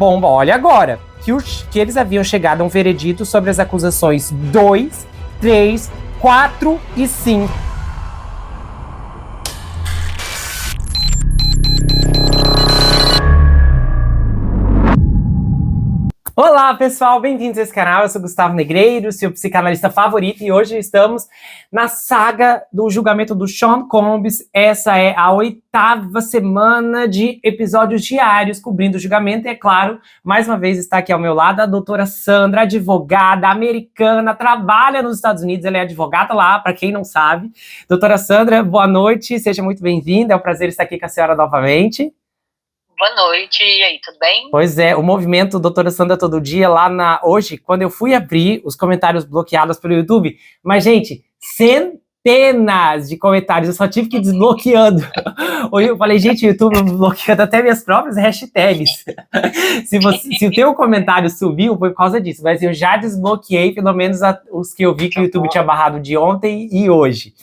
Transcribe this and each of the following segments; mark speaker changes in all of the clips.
Speaker 1: bomba, olha agora, que eles haviam chegado a um veredito sobre as acusações 2, 3, 4 e 5. Olá, pessoal, bem-vindos a esse canal. Eu sou Gustavo Negreiro, seu psicanalista favorito, e hoje estamos na saga do julgamento do Sean Combs. Essa é a 8ª semana de episódios diários cobrindo o julgamento. E é claro, mais uma vez está aqui ao meu lado a doutora Sandra, advogada americana, trabalha nos Estados Unidos, ela é advogada lá, para quem não sabe. Doutora Sandra, boa noite, seja muito bem-vinda, é um prazer estar aqui com a senhora novamente.
Speaker 2: Boa noite, e aí, tudo bem?
Speaker 1: Pois é, o movimento Doutora Sandra Todo Dia lá hoje, quando eu fui abrir os comentários bloqueados pelo YouTube, mas gente, centenas de comentários, eu só tive que ir desbloqueando. Eu falei, gente, o YouTube bloqueando até minhas próprias hashtags. Se o teu comentário subiu, foi por causa disso, mas eu já desbloqueei pelo menos os que eu vi que o YouTube tinha barrado de ontem e hoje.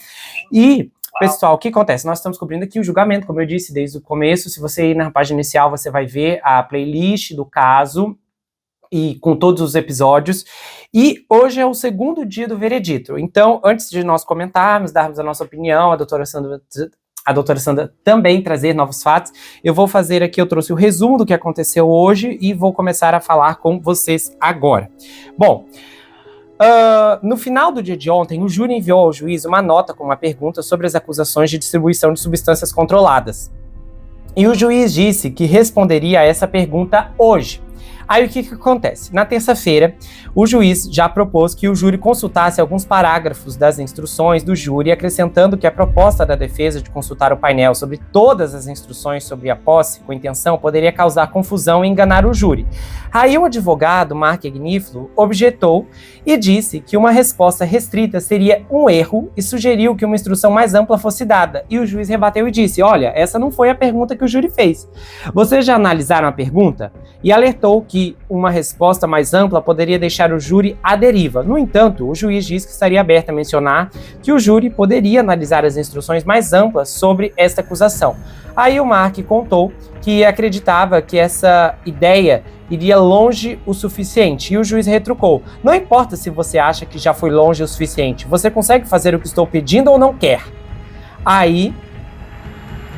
Speaker 1: E pessoal, o que acontece? Nós estamos cobrindo aqui o julgamento, como eu disse, desde o começo. Se você ir na página inicial, você vai ver a playlist do caso e com todos os episódios. E hoje é o segundo dia do veredito. Então, antes de nós comentarmos, darmos a nossa opinião, a doutora Sandra também trazer novos fatos, eu vou fazer aqui, eu trouxe o resumo do que aconteceu hoje e vou começar a falar com vocês agora. Bom, no final do dia de ontem, o júri enviou ao juiz uma nota com uma pergunta sobre as acusações de distribuição de substâncias controladas. E o juiz disse que responderia a essa pergunta hoje. Aí o que acontece? Na terça-feira, o juiz já propôs que o júri consultasse alguns parágrafos das instruções do júri, acrescentando que a proposta da defesa de consultar o painel sobre todas as instruções sobre a posse com intenção poderia causar confusão e enganar o júri. Aí o advogado, Mark Agnifilo, objetou e disse que uma resposta restrita seria um erro e sugeriu que uma instrução mais ampla fosse dada. E o juiz rebateu e disse, olha, essa não foi a pergunta que o júri fez. Vocês já analisaram a pergunta? E alertou que uma resposta mais ampla poderia deixar o júri à deriva. No entanto, o juiz disse que estaria aberto a mencionar que o júri poderia analisar as instruções mais amplas sobre esta acusação. Aí o Mark contou que acreditava que essa ideia iria longe o suficiente, e o juiz retrucou. Não importa se você acha que já foi longe o suficiente, você consegue fazer o que estou pedindo ou não quer? Aí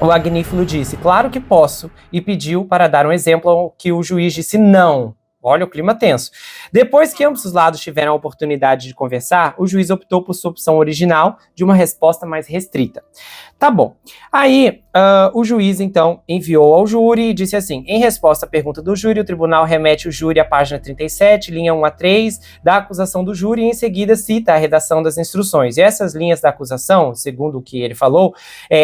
Speaker 1: o Agnifilo disse, claro que posso, e pediu para dar um exemplo ao que o juiz disse não. Olha o clima tenso. Depois que ambos os lados tiveram a oportunidade de conversar, o juiz optou por sua opção original de uma resposta mais restrita. Tá bom. Aí, o juiz, então, enviou ao júri e disse assim, em resposta à pergunta do júri, o tribunal remete o júri à página 37, linha 1 a 3, da acusação do júri, e em seguida cita a redação das instruções. E essas linhas da acusação, segundo o que ele falou,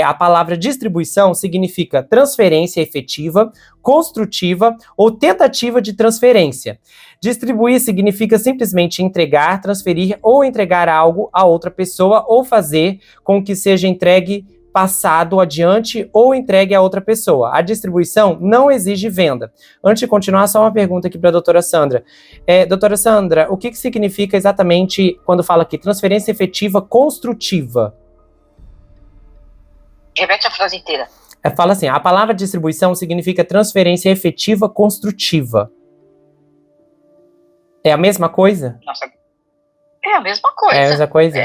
Speaker 1: a palavra distribuição significa transferência efetiva, construtiva ou tentativa de transferência. Distribuir significa simplesmente entregar, transferir ou entregar algo a outra pessoa ou fazer com que seja entregue, passado adiante ou entregue a outra pessoa. A distribuição não exige venda. Antes de continuar, só uma pergunta aqui para a doutora Sandra. Doutora Sandra, o que significa exatamente quando fala aqui transferência efetiva construtiva?
Speaker 2: Repete a frase inteira.
Speaker 1: Fala assim, a palavra distribuição significa transferência efetiva construtiva. É a mesma coisa?
Speaker 2: Nossa, é a mesma coisa.
Speaker 1: É a mesma coisa?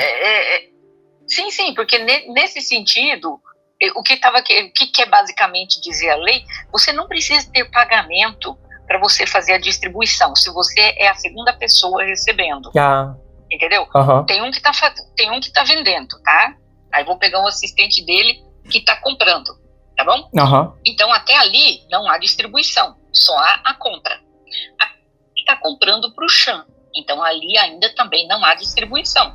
Speaker 2: Sim, porque nesse sentido, o que quer basicamente dizer a lei, você não precisa ter pagamento para você fazer a distribuição, se você é a segunda pessoa recebendo. Entendeu?
Speaker 1: Uhum.
Speaker 2: Tem um que tá vendendo, tá? Aí vou pegar um assistente dele que está comprando, tá bom?
Speaker 1: Uhum.
Speaker 2: Então até ali não há distribuição, só há a compra. Está comprando para o Sean, então ali ainda também não há distribuição.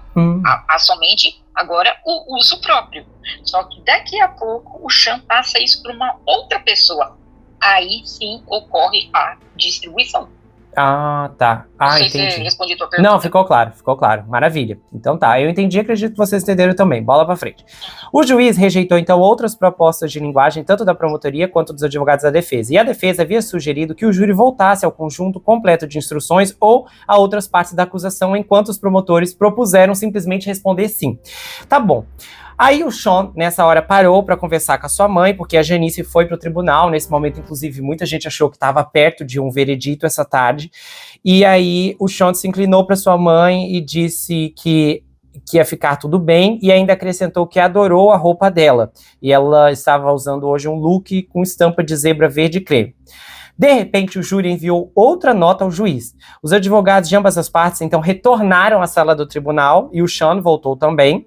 Speaker 2: Há somente agora o uso próprio. Só que daqui a pouco o Sean passa isso para uma outra pessoa. Aí sim ocorre a distribuição.
Speaker 1: Ah, tá. Entendi.
Speaker 2: Se respondi a tua pergunta.
Speaker 1: Não, ficou claro. Maravilha. Então tá, eu entendi, acredito que vocês entenderam também. Bola pra frente. O juiz rejeitou, então, outras propostas de linguagem, tanto da promotoria quanto dos advogados da defesa. E a defesa havia sugerido que o júri voltasse ao conjunto completo de instruções ou a outras partes da acusação, enquanto os promotores propuseram simplesmente responder sim. Tá bom. Aí o Sean, nessa hora, parou para conversar com a sua mãe, porque a Janice foi para o tribunal. Nesse momento, inclusive, muita gente achou que estava perto de um veredito essa tarde. E aí o Sean se inclinou para sua mãe e disse que ia ficar tudo bem, e ainda acrescentou que adorou a roupa dela. E ela estava usando hoje um look com estampa de zebra verde e creme. De repente, o júri enviou outra nota ao juiz. Os advogados de ambas as partes, então, retornaram à sala do tribunal, e o Sean voltou também.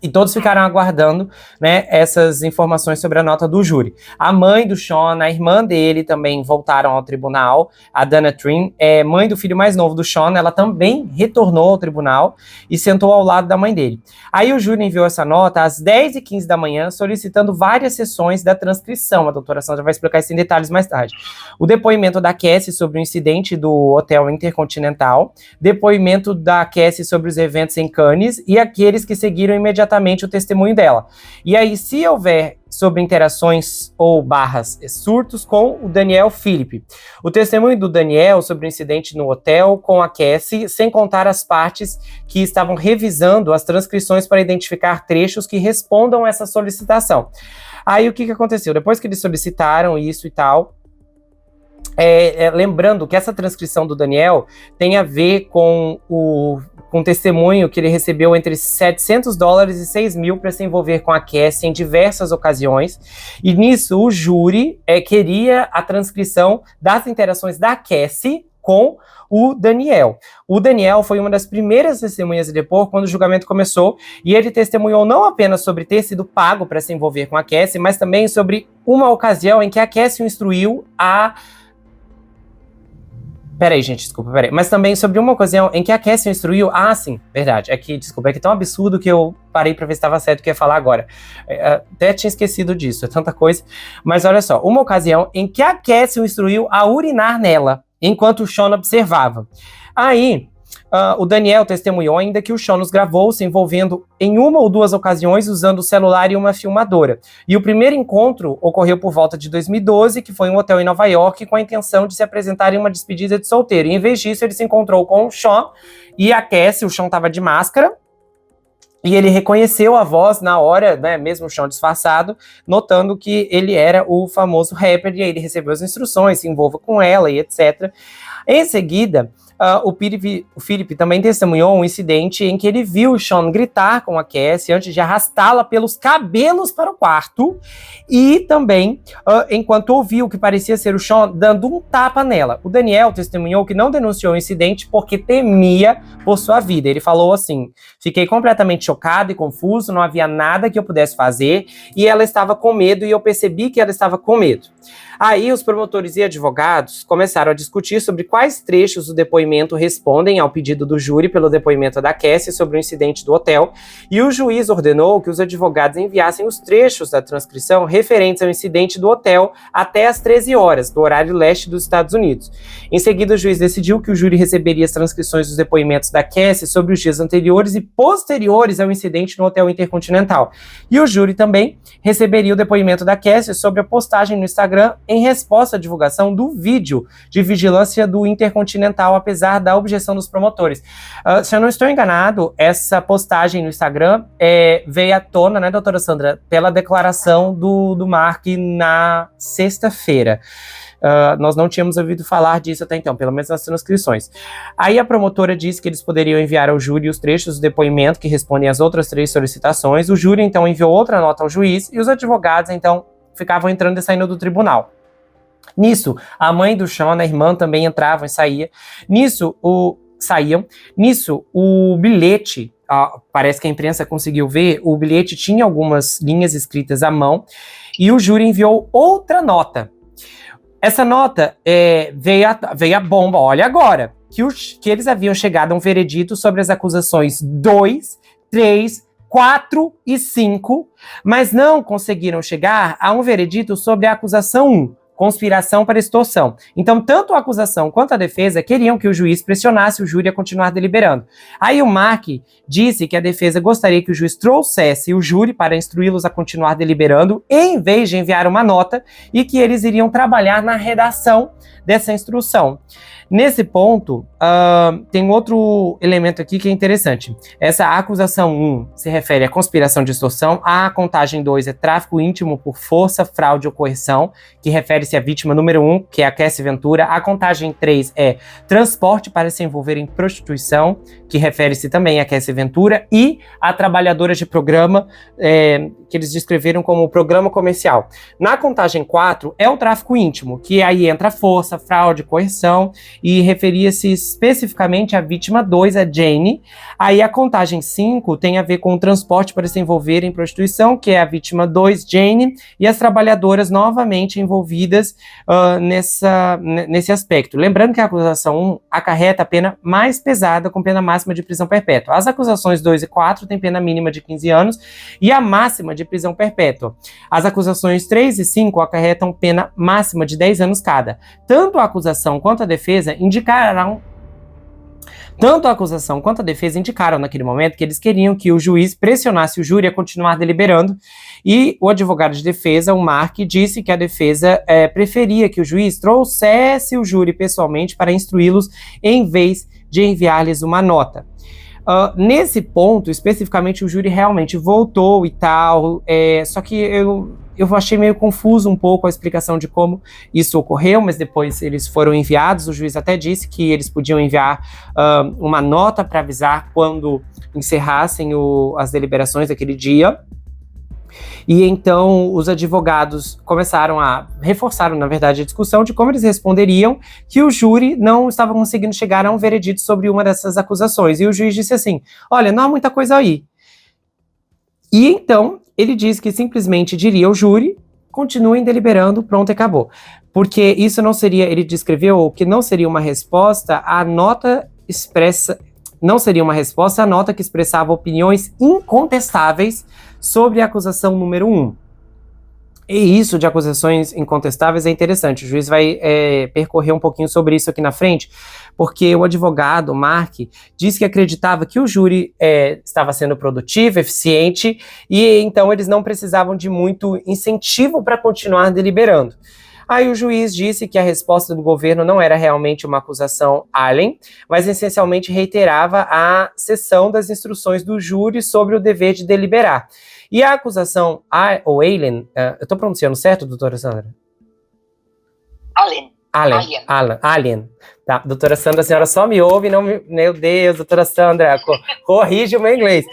Speaker 1: E todos ficaram aguardando, né, essas informações sobre a nota do júri. A mãe do Sean, a irmã dele também voltaram ao tribunal. A Dana Trin, mãe do filho mais novo do Sean, ela também retornou ao tribunal e sentou ao lado da mãe dele. Aí o júri enviou essa nota às 10h15 da manhã, solicitando várias sessões da transcrição. A doutora Sandra vai explicar isso em detalhes mais tarde. O depoimento da Cassie sobre o incidente do Hotel Intercontinental, depoimento da Cassie sobre os eventos em Cannes e aqueles que seguiram imediatamente o testemunho dela. E aí, se houver sobre interações ou surtos com o Daniel Philip. O testemunho do Daniel sobre o incidente no hotel com a Cassie, sem contar as partes que estavam revisando as transcrições para identificar trechos que respondam a essa solicitação. Aí, o que aconteceu? Depois que eles solicitaram isso e tal, lembrando que essa transcrição do Daniel tem a ver com o testemunho que ele recebeu entre $700 e $6.000 para se envolver com a Cassie em diversas ocasiões, e nisso o júri queria a transcrição das interações da Cassie com o Daniel. O Daniel foi uma das primeiras testemunhas a depor quando o julgamento começou, e ele testemunhou não apenas sobre ter sido pago para se envolver com a Cassie, mas também sobre uma ocasião em que a Cassie o instruiu a... Peraí, gente, desculpa, peraí. Mas também sobre uma ocasião em que a Cassie instruiu... Ah, sim, verdade. Desculpa, é que é tão absurdo que eu parei pra ver se estava certo o que eu ia falar agora. Até tinha esquecido disso, é tanta coisa. Mas olha só, uma ocasião em que a Cassie o instruiu a urinar nela, enquanto o Sean observava. Aí... o Daniel testemunhou ainda que o Sean os gravou se envolvendo em uma ou duas ocasiões usando o celular e uma filmadora. E o primeiro encontro ocorreu por volta de 2012, que foi em um hotel em Nova York, com a intenção de se apresentar em uma despedida de solteiro. E em vez disso, ele se encontrou com o Sean e a Cassie. O Sean estava de máscara. E ele reconheceu a voz na hora, né, mesmo o Sean disfarçado, notando que ele era o famoso rapper, e aí ele recebeu as instruções, se envolva com ela e etc. Em seguida, o Philip também testemunhou um incidente em que ele viu o Sean gritar com a Cassie antes de arrastá-la pelos cabelos para o quarto, e também enquanto ouviu o que parecia ser o Sean dando um tapa nela. O Daniel testemunhou que não denunciou o incidente porque temia por sua vida. Ele falou assim: fiquei completamente chocado e confuso, não havia nada que eu pudesse fazer, e ela estava com medo, e eu percebi que ela estava com medo. Aí os promotores e advogados começaram a discutir sobre quais trechos do depoimento respondem ao pedido do júri pelo depoimento da Cassie sobre o incidente do hotel, e o juiz ordenou que os advogados enviassem os trechos da transcrição referentes ao incidente do hotel até às 13 horas, do horário leste dos Estados Unidos. Em seguida, o juiz decidiu que o júri receberia as transcrições dos depoimentos da Cassie sobre os dias anteriores e posteriores ao incidente no Hotel Intercontinental. E o júri também receberia o depoimento da Cassie sobre a postagem no Instagram em resposta à divulgação do vídeo de vigilância do Intercontinental, apesar da objeção dos promotores. Se eu não estou enganado, essa postagem no Instagram veio à tona, né, doutora Sandra, pela declaração do Mark na sexta-feira. Nós não tínhamos ouvido falar disso até então, pelo menos nas transcrições. Aí a promotora disse que eles poderiam enviar ao júri os trechos do depoimento que respondem às outras 3 solicitações. O júri, então, enviou outra nota ao juiz, e os advogados, então, ficavam entrando e saindo do tribunal. Nisso, a mãe do Sean, a irmã, também entravam e saíam. Nisso, o bilhete, parece que a imprensa conseguiu ver, o bilhete tinha algumas linhas escritas à mão, e o júri enviou outra nota. Essa nota veio a bomba, olha agora, que eles haviam chegado a um veredito sobre as acusações 2, 3, 4 e 5, mas não conseguiram chegar a um veredito sobre a acusação 1. conspiração para extorsão. Então, tanto a acusação quanto a defesa queriam que o juiz pressionasse o júri a continuar deliberando. Aí o Mark disse que a defesa gostaria que o juiz trouxesse o júri para instruí-los a continuar deliberando, em vez de enviar uma nota, e que eles iriam trabalhar na redação dessa instrução. Nesse ponto, tem outro elemento aqui que é interessante. Essa acusação 1 se refere à conspiração de extorsão, a contagem 2 é tráfico íntimo por força, fraude ou coerção, que refere-se à vítima número 1, que é a Cassie Ventura. A contagem 3 é transporte para se envolver em prostituição, que refere-se também a Cassie Ventura, e a trabalhadora de programa, que eles descreveram como programa comercial. Na contagem 4 é o tráfico íntimo, que aí entra força, fraude, coerção, e referia-se especificamente à vítima 2, a Jane. Aí a contagem 5 tem a ver com o transporte para se envolver em prostituição, que é a vítima 2, Jane, e as trabalhadoras novamente envolvidas nesse aspecto. Lembrando que a acusação 1 acarreta a pena mais pesada, com pena máxima de prisão perpétua. As acusações 2 e 4 têm pena mínima de 15 anos e a máxima de prisão perpétua. As acusações 3 e 5 acarretam pena máxima de 10 anos cada. Tanto a acusação quanto a defesa indicaram naquele momento que eles queriam que o juiz pressionasse o júri a continuar deliberando, e o advogado de defesa, o Mark, disse que a defesa preferia que o juiz trouxesse o júri pessoalmente para instruí-los em vez de enviar-lhes uma nota. Nesse ponto, especificamente, o júri realmente voltou e tal, só que eu achei meio confuso um pouco a explicação de como isso ocorreu, mas depois eles foram enviados. O juiz até disse que eles podiam enviar uma nota para avisar quando encerrassem as deliberações daquele dia. E então os advogados reforçaram, na verdade, a discussão de como eles responderiam que o júri não estava conseguindo chegar a um veredito sobre uma dessas acusações. E o juiz disse assim: olha, não há muita coisa aí. E então ele disse que simplesmente diria ao júri: continuem deliberando, pronto, acabou. Porque isso não seria, ele descreveu que não seria uma resposta à nota expressa. Não seria uma resposta à nota que expressava opiniões incontestáveis sobre a acusação número 1. E isso de acusações incontestáveis é interessante. O juiz vai percorrer um pouquinho sobre isso aqui na frente, porque o advogado, Mark, disse que acreditava que o júri estava sendo produtivo, eficiente, e então eles não precisavam de muito incentivo para continuar deliberando. Aí o juiz disse que a resposta do governo não era realmente uma acusação alien, mas essencialmente reiterava a seção das instruções do júri sobre o dever de deliberar. E a acusação alien, eu estou pronunciando certo, doutora Sandra? Alien. Tá, doutora Sandra, a senhora só me ouve, não me... Meu Deus, doutora Sandra, corrige o meu inglês.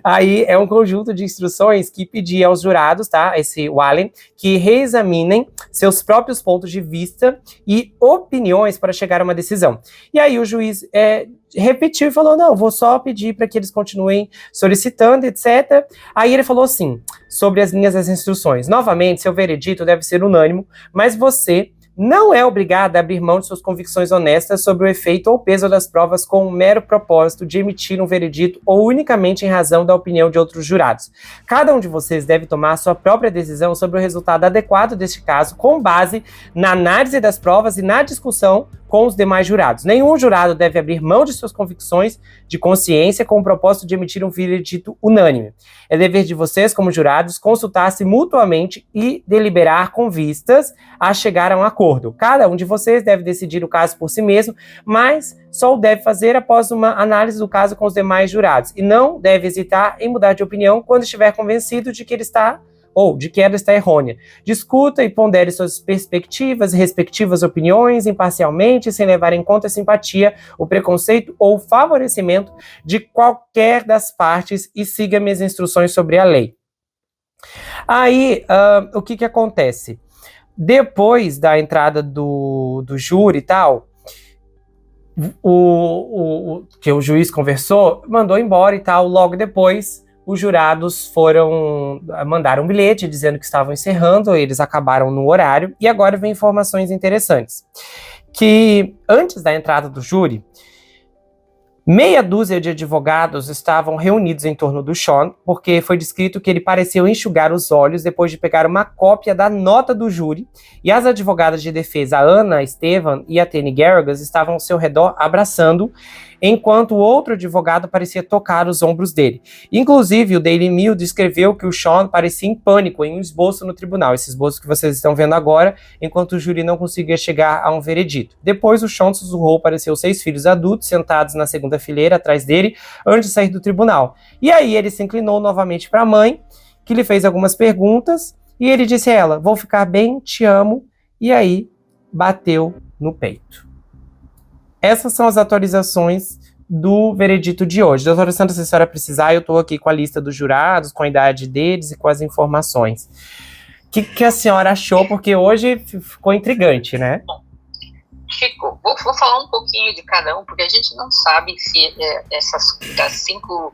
Speaker 1: Aí é um conjunto de instruções que pedia aos jurados, tá, o Allen, que reexaminem seus próprios pontos de vista e opiniões para chegar a uma decisão. E aí o juiz repetiu e falou: não, vou só pedir para que eles continuem solicitando, etc. Aí ele falou assim, sobre as linhas das instruções: novamente, seu veredito deve ser unânime, mas você não é obrigado a abrir mão de suas convicções honestas sobre o efeito ou peso das provas com o mero propósito de emitir um veredito ou unicamente em razão da opinião de outros jurados. Cada um de vocês deve tomar a sua própria decisão sobre o resultado adequado deste caso, com base na análise das provas e na discussão com os demais jurados. Nenhum jurado deve abrir mão de suas convicções de consciência com o propósito de emitir um veredito unânime. É dever de vocês, como jurados, consultar-se mutuamente e deliberar com vistas a chegar a um acordo. Cada um de vocês deve decidir o caso por si mesmo, mas só o deve fazer após uma análise do caso com os demais jurados, e não deve hesitar em mudar de opinião quando estiver convencido de que ela está errônea. Discuta e pondere suas perspectivas e respectivas opiniões imparcialmente, sem levar em conta a simpatia, o preconceito ou o favorecimento de qualquer das partes, e siga minhas instruções sobre a lei. Aí, o que acontece? Depois da entrada do júri e tal, que o juiz conversou, mandou embora e tal. Logo depois, os jurados mandaram um bilhete dizendo que estavam encerrando, eles acabaram no horário, e agora vem informações interessantes. Que antes da entrada do júri, Meia dúzia de advogados estavam reunidos em torno do Sean, porque foi descrito que ele pareceu enxugar os olhos depois de pegar uma cópia da nota do júri, e as advogadas de defesa, Anna Estevan e a Tani Garrigas, estavam ao seu redor abraçando, enquanto o outro advogado parecia tocar os ombros dele. Inclusive, o Daily Mail descreveu que o Sean parecia em pânico em um esboço no tribunal, esse esboço que vocês estão vendo agora, enquanto o júri não conseguia chegar a um veredito. Depois, o Sean sussurrou para seus 6 filhos adultos sentados na segunda fileira atrás dele, antes de sair do tribunal. E aí ele se inclinou novamente para a mãe, que lhe fez algumas perguntas, e ele disse a ela: "Vou ficar bem, te amo", e aí bateu no peito. Essas são as atualizações do veredito de hoje. Doutora Sandra, se a senhora precisar, eu estou aqui com a lista dos jurados, com a idade deles e com as informações. O que a senhora achou? Porque hoje ficou intrigante, né?
Speaker 2: Ficou. Vou falar um pouquinho de cada um, porque a gente não sabe se essas das 5...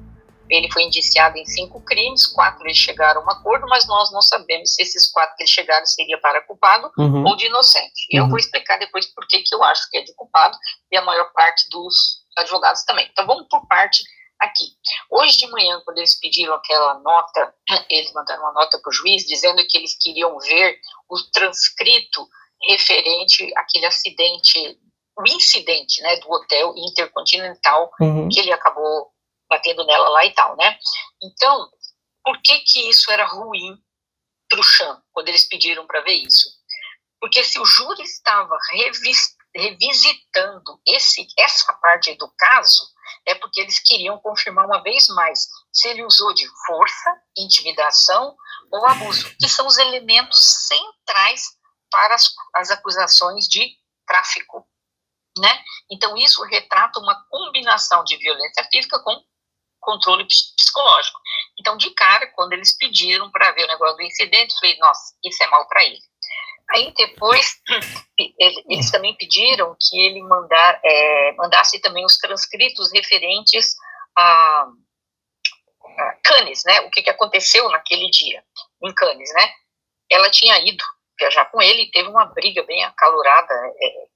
Speaker 2: Ele foi indiciado em 5 crimes, 4 eles chegaram a um acordo, mas nós não sabemos se esses 4 que eles chegaram seria para culpado ou de inocente. Eu vou explicar depois por que eu acho que é de culpado, e a maior parte dos advogados também. Então vamos por parte aqui. Hoje de manhã, quando eles pediram aquela nota, eles mandaram uma nota para o juiz dizendo que eles queriam ver o transcrito referente àquele acidente, o incidente, né, do hotel Intercontinental, que ele acabou batendo nela lá e tal, né? Então, por que isso era ruim para o Sean, quando eles pediram para ver isso? Porque se o júri estava revisitando essa parte do caso, é porque eles queriam confirmar uma vez mais se ele usou de força, intimidação ou abuso, que são os elementos centrais para as acusações de tráfico, né? Então, isso retrata uma combinação de violência física com controle psicológico. Então, de cara, quando eles pediram para ver o negócio do incidente, eu falei, nossa, isso é mal para ele. Aí depois, eles também pediram que ele mandasse também os transcritos referentes a Cannes, né? O que aconteceu naquele dia em Cannes, né? Ela tinha ido viajar com ele e teve uma briga bem acalorada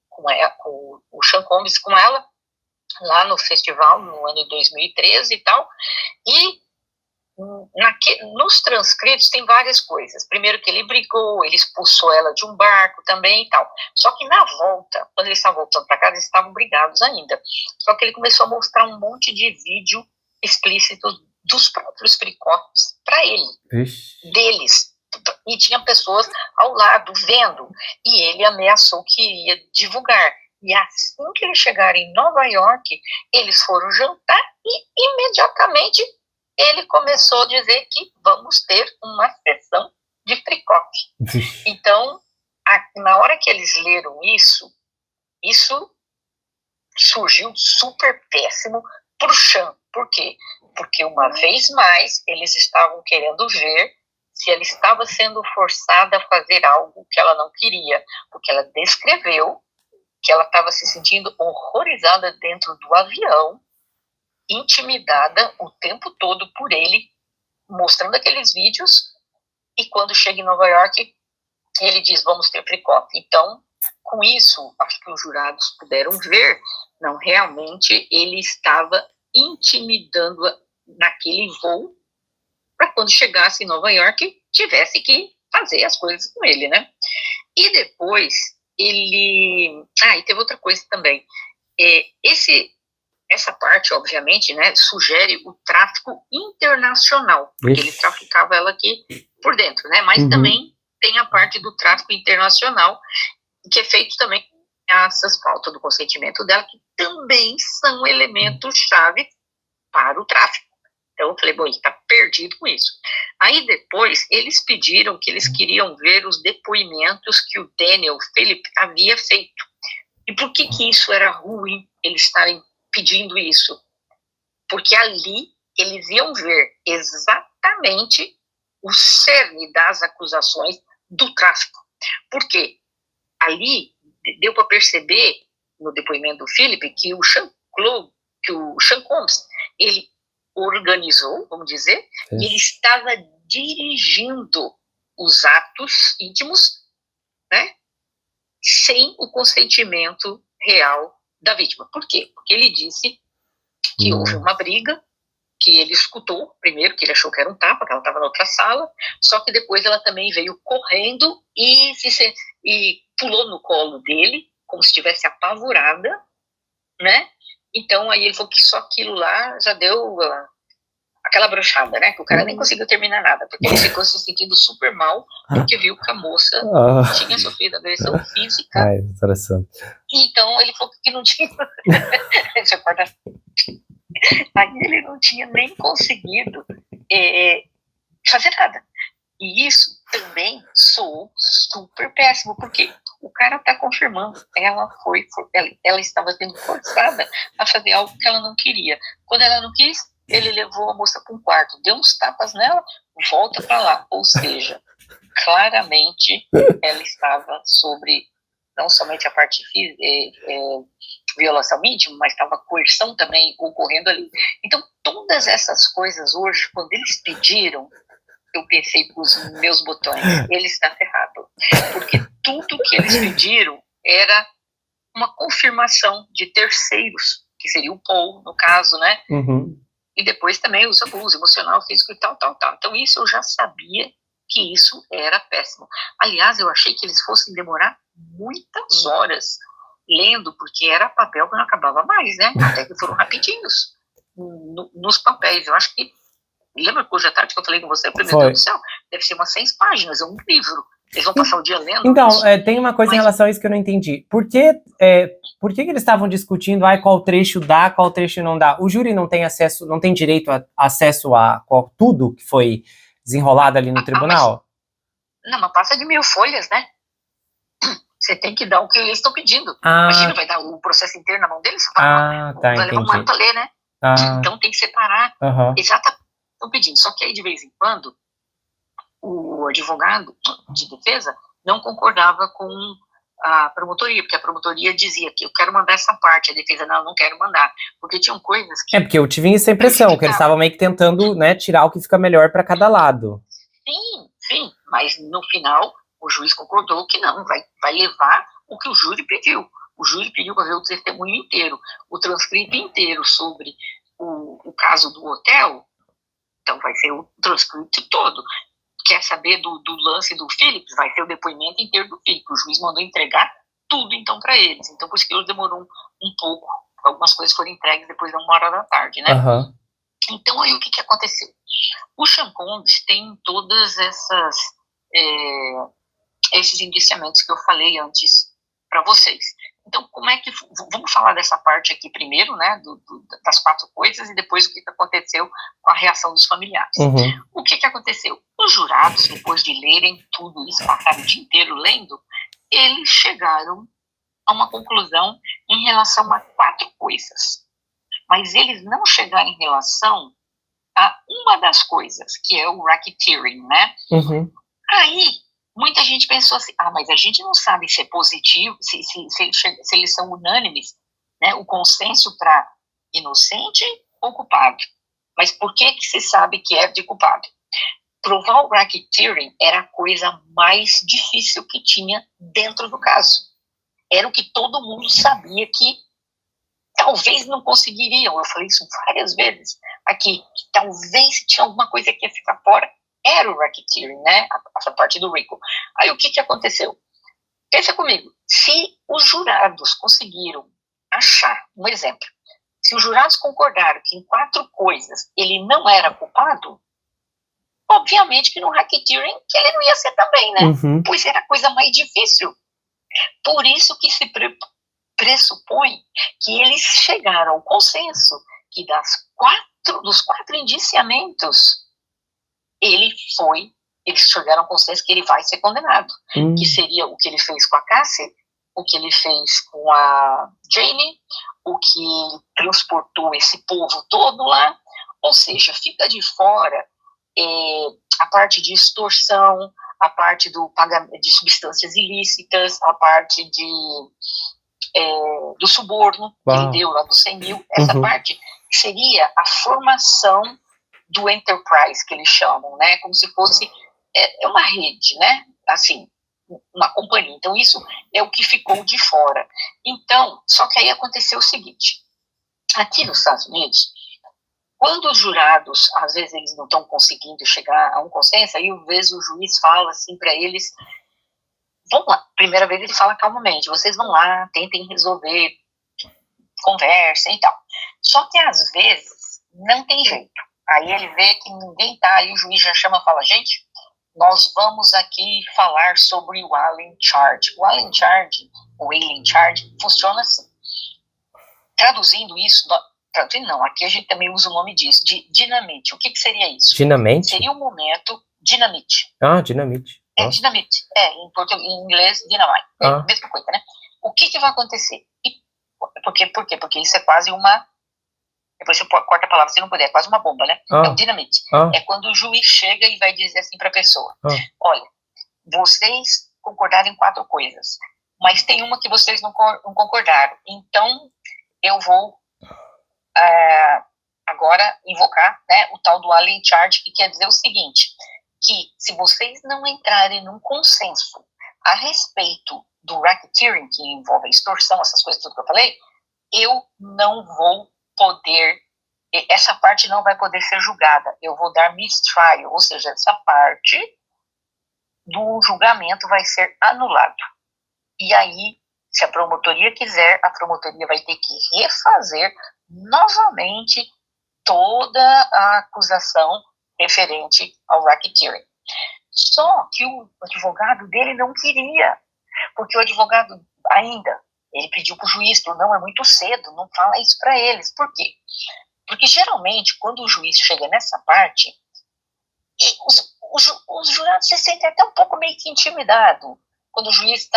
Speaker 2: com o Sean Combs com ela, lá no festival, no ano de 2013 e tal, e nos transcritos tem várias coisas. Primeiro que ele brigou, ele expulsou ela de um barco também e tal. Só que na volta, quando eles estavam voltando para casa, eles estavam brigados ainda. Só que ele começou a mostrar um monte de vídeo explícito dos próprios free-copies para ele, deles. E tinha pessoas ao lado vendo, e ele ameaçou que iria divulgar. E assim que eles chegaram em Nova York, eles foram jantar e imediatamente ele começou a dizer que vamos ter uma sessão de free-copy. Então, na hora que eles leram isso surgiu super péssimo para o Sean. Por quê? Porque uma vez mais eles estavam querendo ver se ela estava sendo forçada a fazer algo que ela não queria, porque ela descreveu que ela estava se sentindo horrorizada dentro do avião, intimidada o tempo todo por ele, mostrando aqueles vídeos, e quando chega em Nova York, ele diz, vamos ter free-copy. Então, com isso, acho que os jurados puderam ver, não, realmente ele estava intimidando-a naquele voo, para quando chegasse em Nova York, tivesse que fazer as coisas com ele, né? E depois, e teve outra coisa também. Essa parte, obviamente, né, sugere o tráfico internacional, porque ele traficava ela aqui por dentro, né? Mas também tem a parte do tráfico internacional, que é feito também essas faltas do consentimento dela, que também são elementos-chave para o tráfico. Então eu falei, bom, ele está perdido com isso. Aí depois eles pediram que eles queriam ver os depoimentos que o Daniel Phillip havia feito. E por que isso era ruim, eles estarem pedindo isso? Porque ali eles iam ver exatamente o cerne das acusações do tráfico. Por quê? Ali deu para perceber, no depoimento do Phillip, que o Sean Combs, ele organizou, vamos dizer, e ele estava dirigindo os atos íntimos, né, sem o consentimento real da vítima. Por quê? Porque ele disse que houve uma briga, que ele escutou primeiro, que ele achou que era um tapa, que ela estava na outra sala, só que depois ela também veio correndo e pulou no colo dele, como se estivesse apavorada, né? Então aí ele falou que só aquilo lá já deu aquela brochada, né? Que o cara nem conseguiu terminar nada, porque ele ficou se sentindo super mal, porque viu que a moça tinha sofrido agressão física.
Speaker 1: Ai, interessante.
Speaker 2: Então ele falou que não tinha. Aí ele não tinha nem conseguido fazer nada. E isso também soou super péssimo, porque o cara está confirmando, ela estava sendo forçada a fazer algo que ela não queria. Quando ela não quis, ele levou a moça para um quarto, deu uns tapas nela, volta para lá. Ou seja, claramente ela estava sobre não somente a parte violação íntima, mas estava coerção também ocorrendo ali. Então, todas essas coisas hoje, quando eles pediram, eu pensei para os meus botões, ele está ferrado. Porque tudo que eles pediram era uma confirmação de terceiros, que seria o Paul, no caso, né?
Speaker 1: Uhum.
Speaker 2: E depois também os abusos emocional, físico e tal. Então isso eu já sabia que isso era péssimo. Aliás, eu achei que eles fossem demorar muitas horas lendo, porque era papel que não acabava mais, né? Até que foram rapidinhos nos papéis. Eu acho que, lembra que hoje à tarde que eu falei com você, meu Deus do céu, deve ser umas 6 páginas, é um livro. Eles vão passar o dia lendo.
Speaker 1: Então, tem uma coisa em relação a isso que eu não entendi. Por que eles estavam discutindo qual trecho dá, qual trecho não dá? O júri não tem acesso, não tem direito a acesso a tudo que foi desenrolado ali no tribunal?
Speaker 2: Mas passa de 1000 folhas, né? Você tem que dar o que eles estão pedindo. Imagina, vai dar o processo inteiro na mão deles?
Speaker 1: Vai levar
Speaker 2: um ano para ler, né? Então tem que separar. Exatamente. Estão pedindo. Só que aí, de vez em quando, o advogado de defesa não concordava com a promotoria, porque a promotoria dizia que eu quero mandar essa parte, a defesa não quero mandar, porque tinham coisas que...
Speaker 1: porque eu tive essa impressão, que eles estavam meio que tentando, né, tirar o que fica melhor para cada lado.
Speaker 2: Sim, mas no final o juiz concordou que não, vai levar o que o júri pediu. O júri pediu para ver o testemunho inteiro, o transcrito inteiro sobre o caso do hotel, então vai ser o transcrito todo. Quer saber do lance do Phillips, vai ser o depoimento inteiro do Phillips. O juiz mandou entregar tudo, então, para eles. Então, por isso que demorou um pouco. Algumas coisas foram entregues depois da 1h da tarde, né? Então, aí, o que aconteceu? O Sean Combs tem todas esses indiciamentos que eu falei antes para vocês. Então, como é que... Vamos falar dessa parte aqui primeiro, né, das 4 coisas, e depois o que aconteceu com a reação dos familiares. O que aconteceu? Os jurados, depois de lerem tudo isso, passaram o dia inteiro lendo, eles chegaram a uma conclusão em relação a 4 coisas. Mas eles não chegaram em relação a uma das coisas, que é o racketeering, né? Aí, muita gente pensou assim, mas a gente não sabe se é positivo, se eles são unânimes, né, o consenso para inocente ou culpado. Mas por que se sabe que é de culpado? Provar o racketeering era a coisa mais difícil que tinha dentro do caso. Era o que todo mundo sabia que talvez não conseguiriam. Eu falei isso várias vezes aqui, que talvez se tinha alguma coisa que ia ficar fora, era o racketeering, né? Essa parte do RICO. Aí o que aconteceu? Pensa comigo, se os jurados conseguiram achar, um exemplo, se os jurados concordaram que em 4 coisas ele não era culpado, obviamente que no racketeering que ele não ia ser também, né? Pois era a coisa mais difícil. Por isso que se pressupõe que eles chegaram ao consenso que dos 4 indiciamentos, eles chegaram ao consenso que ele vai ser condenado, que seria o que ele fez com a Cassie, o que ele fez com a Jane, o que transportou esse povo todo lá, ou seja, fica de fora a parte de extorsão, a parte do pagamento de substâncias ilícitas, a parte do suborno que ele deu lá dos 100 mil, essa parte seria a formação do enterprise, que eles chamam, né, como se fosse uma rede, né, assim, uma companhia. Então isso é o que ficou de fora. Então, só que aí aconteceu o seguinte, Aqui nos Estados Unidos, quando os jurados, às vezes eles não estão conseguindo chegar a um consenso, aí às vezes o juiz fala assim para eles, vamos lá, primeira vez ele fala calmamente, vocês vão lá, tentem resolver, conversem e tal. Só que às vezes não tem jeito. Aí ele vê que ninguém tá, aí o juiz já chama e fala, gente, nós vamos aqui falar sobre o Allen Charge. O Allen Charge, o Allen Charge, funciona assim. Traduzindo isso, traduzindo não, aqui a gente também usa o nome disso, de dinamite. O que seria isso?
Speaker 1: Dinamite?
Speaker 2: Seria um momento, dinamite.
Speaker 1: Ah, dinamite.
Speaker 2: É, dinamite. Em inglês, dynamite. É a mesma coisa, né? O que vai acontecer? Por quê? Porque isso é quase uma... Depois você corta a palavra se não puder, é quase uma bomba, né? É um dinamite. É quando o juiz chega e vai dizer assim para a pessoa, olha, vocês concordaram em 4 coisas, mas tem uma que vocês não concordaram. Então, eu vou agora invocar, né, o tal do Allen Charge, que quer dizer o seguinte, que se vocês não entrarem num consenso a respeito do racketeering, que envolve a extorsão, essas coisas tudo que eu falei, eu não vou poder, essa parte não vai poder ser julgada, eu vou dar mistrial, ou seja, essa parte do julgamento vai ser anulado. E aí, se a promotoria quiser, a promotoria vai ter que refazer novamente toda a acusação referente ao racketeering. Só que o advogado dele não queria, porque o advogado ainda, ele pediu para o juiz, falou, não, é muito cedo, não fala isso para eles. Por quê? Porque geralmente, quando o juiz chega nessa parte, os jurados se sentem até um pouco meio que intimidados quando o juiz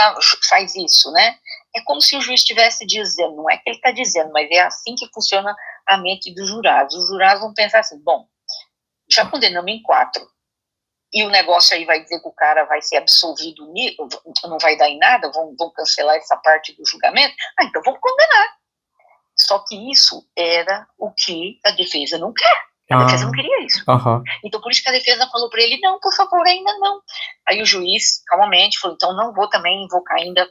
Speaker 2: faz isso, né? É como se o juiz estivesse dizendo, não é que ele está dizendo, mas é assim que funciona a mente dos jurados. Os jurados vão pensar assim, bom, já condenamos em 4, e o negócio aí vai dizer que o cara vai ser absolvido, não vai dar em nada, vão cancelar essa parte do julgamento, então vamos condenar. Só que isso era o que a defesa não quer. A defesa não queria isso. Então, por isso que a defesa falou para ele, não, por favor, ainda não. Aí o juiz, calmamente, falou, então não vou também invocar ainda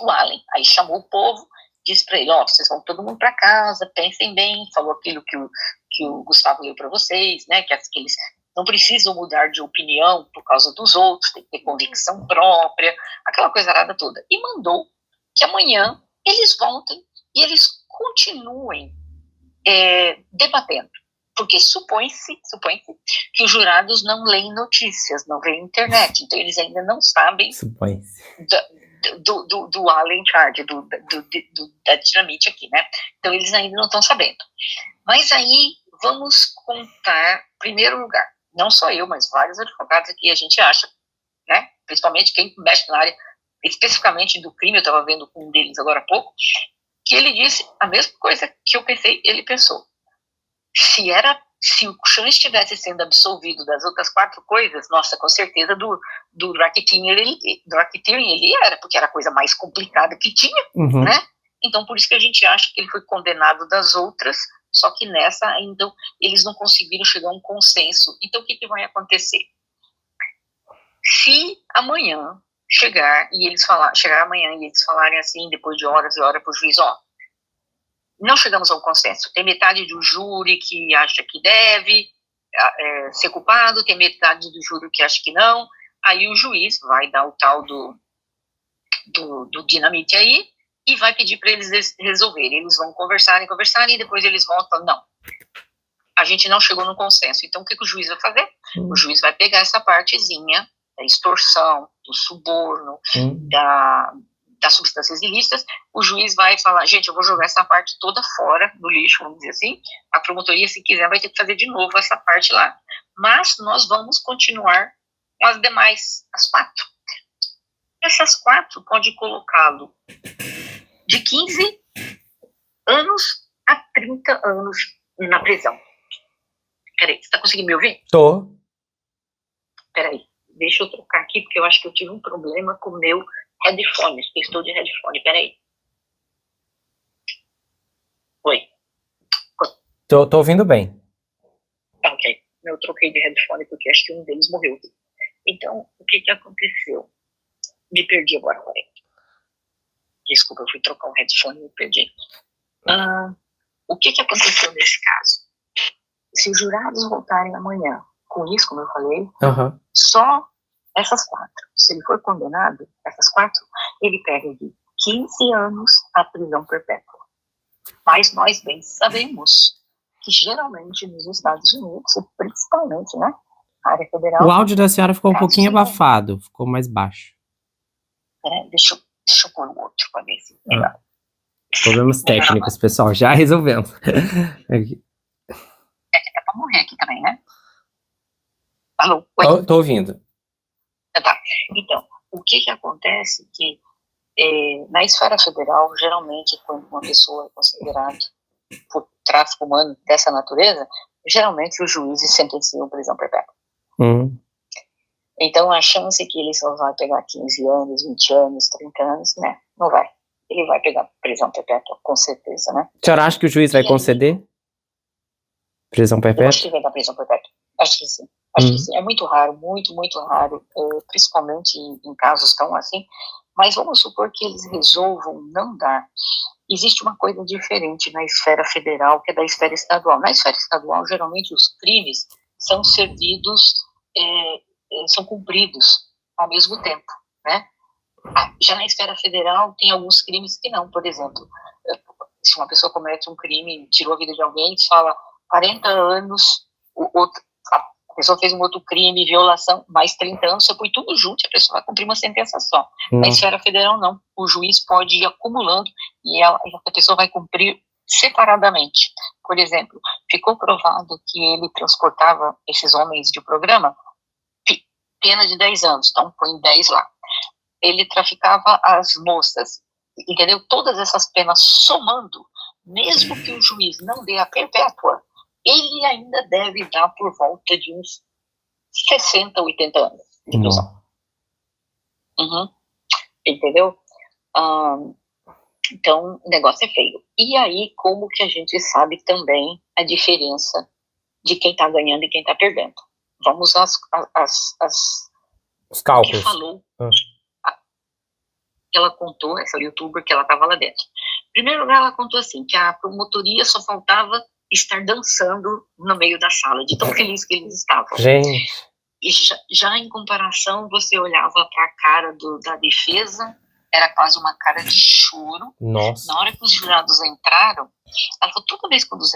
Speaker 2: o Allen. Aí chamou o povo, disse para ele, vocês vão todo mundo para casa, pensem bem, falou aquilo que o Gustavo leu para vocês, né, que eles não precisam mudar de opinião por causa dos outros, tem que ter convicção própria, aquela coisa arada toda. E mandou que amanhã eles voltem e eles continuem debatendo. Porque supõe-se que os jurados não leem notícias, não veem internet, então eles ainda não sabem do Allen Charge, da dinamite aqui, né? Então eles ainda não estão sabendo. Mas aí vamos contar, em primeiro lugar, não só eu, mas vários advogados aqui, a gente acha, né? Principalmente quem mexe na área, especificamente do crime, eu estava vendo com um deles agora há pouco, que ele disse a mesma coisa que eu pensei, ele pensou. Se o Sean estivesse sendo absolvido das outras 4 coisas, nossa, com certeza do racketeering ele era, porque era a coisa mais complicada que tinha, né? Então, por isso que a gente acha que ele foi condenado das outras, só que nessa ainda eles não conseguiram chegar a um consenso. Então, o que vai acontecer? Se amanhã chegar amanhã e eles falarem assim, depois de horas e horas para o juiz, não chegamos a um consenso. Tem metade do júri que acha que deve ser culpado, tem metade do júri que acha que não. Aí o juiz vai dar o tal do dinamite aí e vai pedir para eles resolverem. Eles vão conversar e depois eles vão falar, não, a gente não chegou no consenso. Então, o que o juiz vai fazer? O juiz vai pegar essa partezinha da extorsão, do suborno, das substâncias ilícitas, o juiz vai falar, gente, eu vou jogar essa parte toda fora do lixo, vamos dizer assim, a promotoria, se quiser, vai ter que fazer de novo essa parte lá. Mas nós vamos continuar com as demais, as 4. Essas 4 pode colocá-lo de 15 anos a 30 anos na prisão. Peraí, você tá conseguindo me ouvir?
Speaker 1: Tô.
Speaker 2: Peraí, deixa eu trocar aqui, porque eu acho que eu tive um problema com o meu headphone, estou de headphone, peraí. Oi.
Speaker 1: Tô ouvindo bem.
Speaker 2: Ok, eu troquei de headphone porque acho que um deles morreu. Então, o que aconteceu? Me perdi agora, peraí. Desculpa, eu fui trocar um headphone e me perdi. O que aconteceu nesse caso? Se os jurados voltarem amanhã com isso, como eu falei, só essas 4. Se ele for condenado, essas 4, ele pega de 15 anos a prisão perpétua. Mas nós bem sabemos que geralmente nos Estados Unidos, principalmente, né, a área federal...
Speaker 1: O áudio da senhora ficou um pouquinho abafado, ficou mais baixo.
Speaker 2: Deixa eu pôr o outro para ver se melhor.
Speaker 1: Problemas técnicos, pessoal, já resolvemos.
Speaker 2: É para morrer aqui também, né? Alô? Oi?
Speaker 1: Tô ouvindo.
Speaker 2: Tá. Então, o que acontece que na esfera federal, geralmente, quando uma pessoa é considerada por tráfico humano dessa natureza, geralmente os juízes sentenciam prisão perpétua. Então, a chance que ele só vai pegar 15 anos, 20 anos, 30 anos, né? Não vai. Ele vai pegar prisão perpétua, com certeza, né?
Speaker 1: A senhora acha que o juiz vai conceder prisão perpétua?
Speaker 2: Eu acho que vai dar prisão perpétua. Acho que sim. Acho que sim. É muito raro, muito, muito raro, principalmente em casos tão assim. Mas vamos supor que eles resolvam não dar. Existe uma coisa diferente na esfera federal que é da esfera estadual. Na esfera estadual, geralmente, os crimes são servidos, são cumpridos ao mesmo tempo, né? Já na esfera federal, tem alguns crimes que não. Por exemplo, se uma pessoa comete um crime, tirou a vida de alguém, se fala 40 anos, a pessoa fez um outro crime, violação, mais 30 anos, você põe tudo junto e a pessoa vai cumprir uma sentença só. Na esfera federal, não. O juiz pode ir acumulando e a pessoa vai cumprir separadamente. Por exemplo, ficou provado que ele transportava esses homens de programa, pena de 10 anos, então põe 10 lá. Ele traficava as moças, entendeu? Todas essas penas somando, mesmo que o juiz não dê a perpétua, ele ainda deve dar por volta de uns 60, 80 anos de prisão. Entendeu? Então, o negócio é feio. E aí, como que a gente sabe também a diferença de quem está ganhando e quem está perdendo? Vamos
Speaker 1: os cálculos.
Speaker 2: Que falou. Ela contou, essa youtuber, que ela estava lá dentro. Em primeiro lugar, ela contou assim, que a promotoria só faltava estar dançando no meio da sala, de tão feliz que eles estavam.
Speaker 1: Gente.
Speaker 2: E já em comparação, você olhava para a cara da defesa, era quase uma cara de choro.
Speaker 1: Nossa.
Speaker 2: Na hora que os jurados entraram, ela falou, toda vez quando os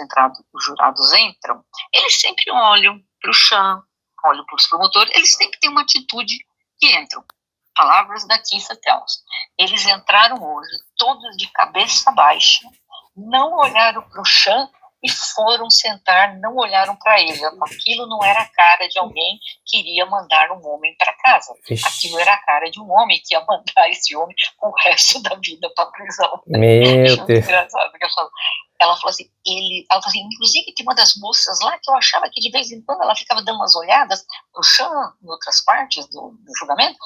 Speaker 2: jurados entram, eles sempre olham para o chão, olham para os promotores, eles sempre têm uma atitude que entram. Palavras da Tissa Tells. Eles entraram hoje, todos de cabeça baixa, não olharam para o chão e foram sentar, não olharam para ele. Aquilo não era a cara de alguém que iria mandar um homem para casa. Aquilo era a cara de um homem que ia mandar esse homem o resto da vida para a prisão.
Speaker 1: Meu Deus.
Speaker 2: Engraçado. Ela falou assim, inclusive tem uma das moças lá que eu achava que de vez em quando ela ficava dando umas olhadas no chão, em outras partes do julgamento,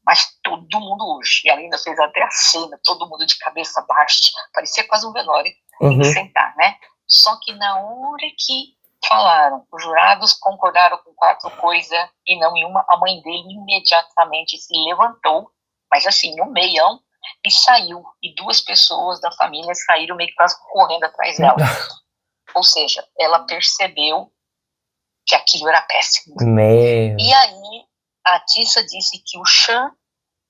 Speaker 2: mas todo mundo hoje, e ela ainda fez até a cena, todo mundo de cabeça baixa, parecia quase um velório, em sentar, né? Só que na hora que falaram, os jurados concordaram com 4 coisas e não em uma, a mãe dele imediatamente se levantou, mas assim, no meião, e saiu, e 2 pessoas da família saíram meio que quase correndo atrás dela. Ou seja, ela percebeu que aquilo era péssimo. E aí, a Tissa disse que o Sean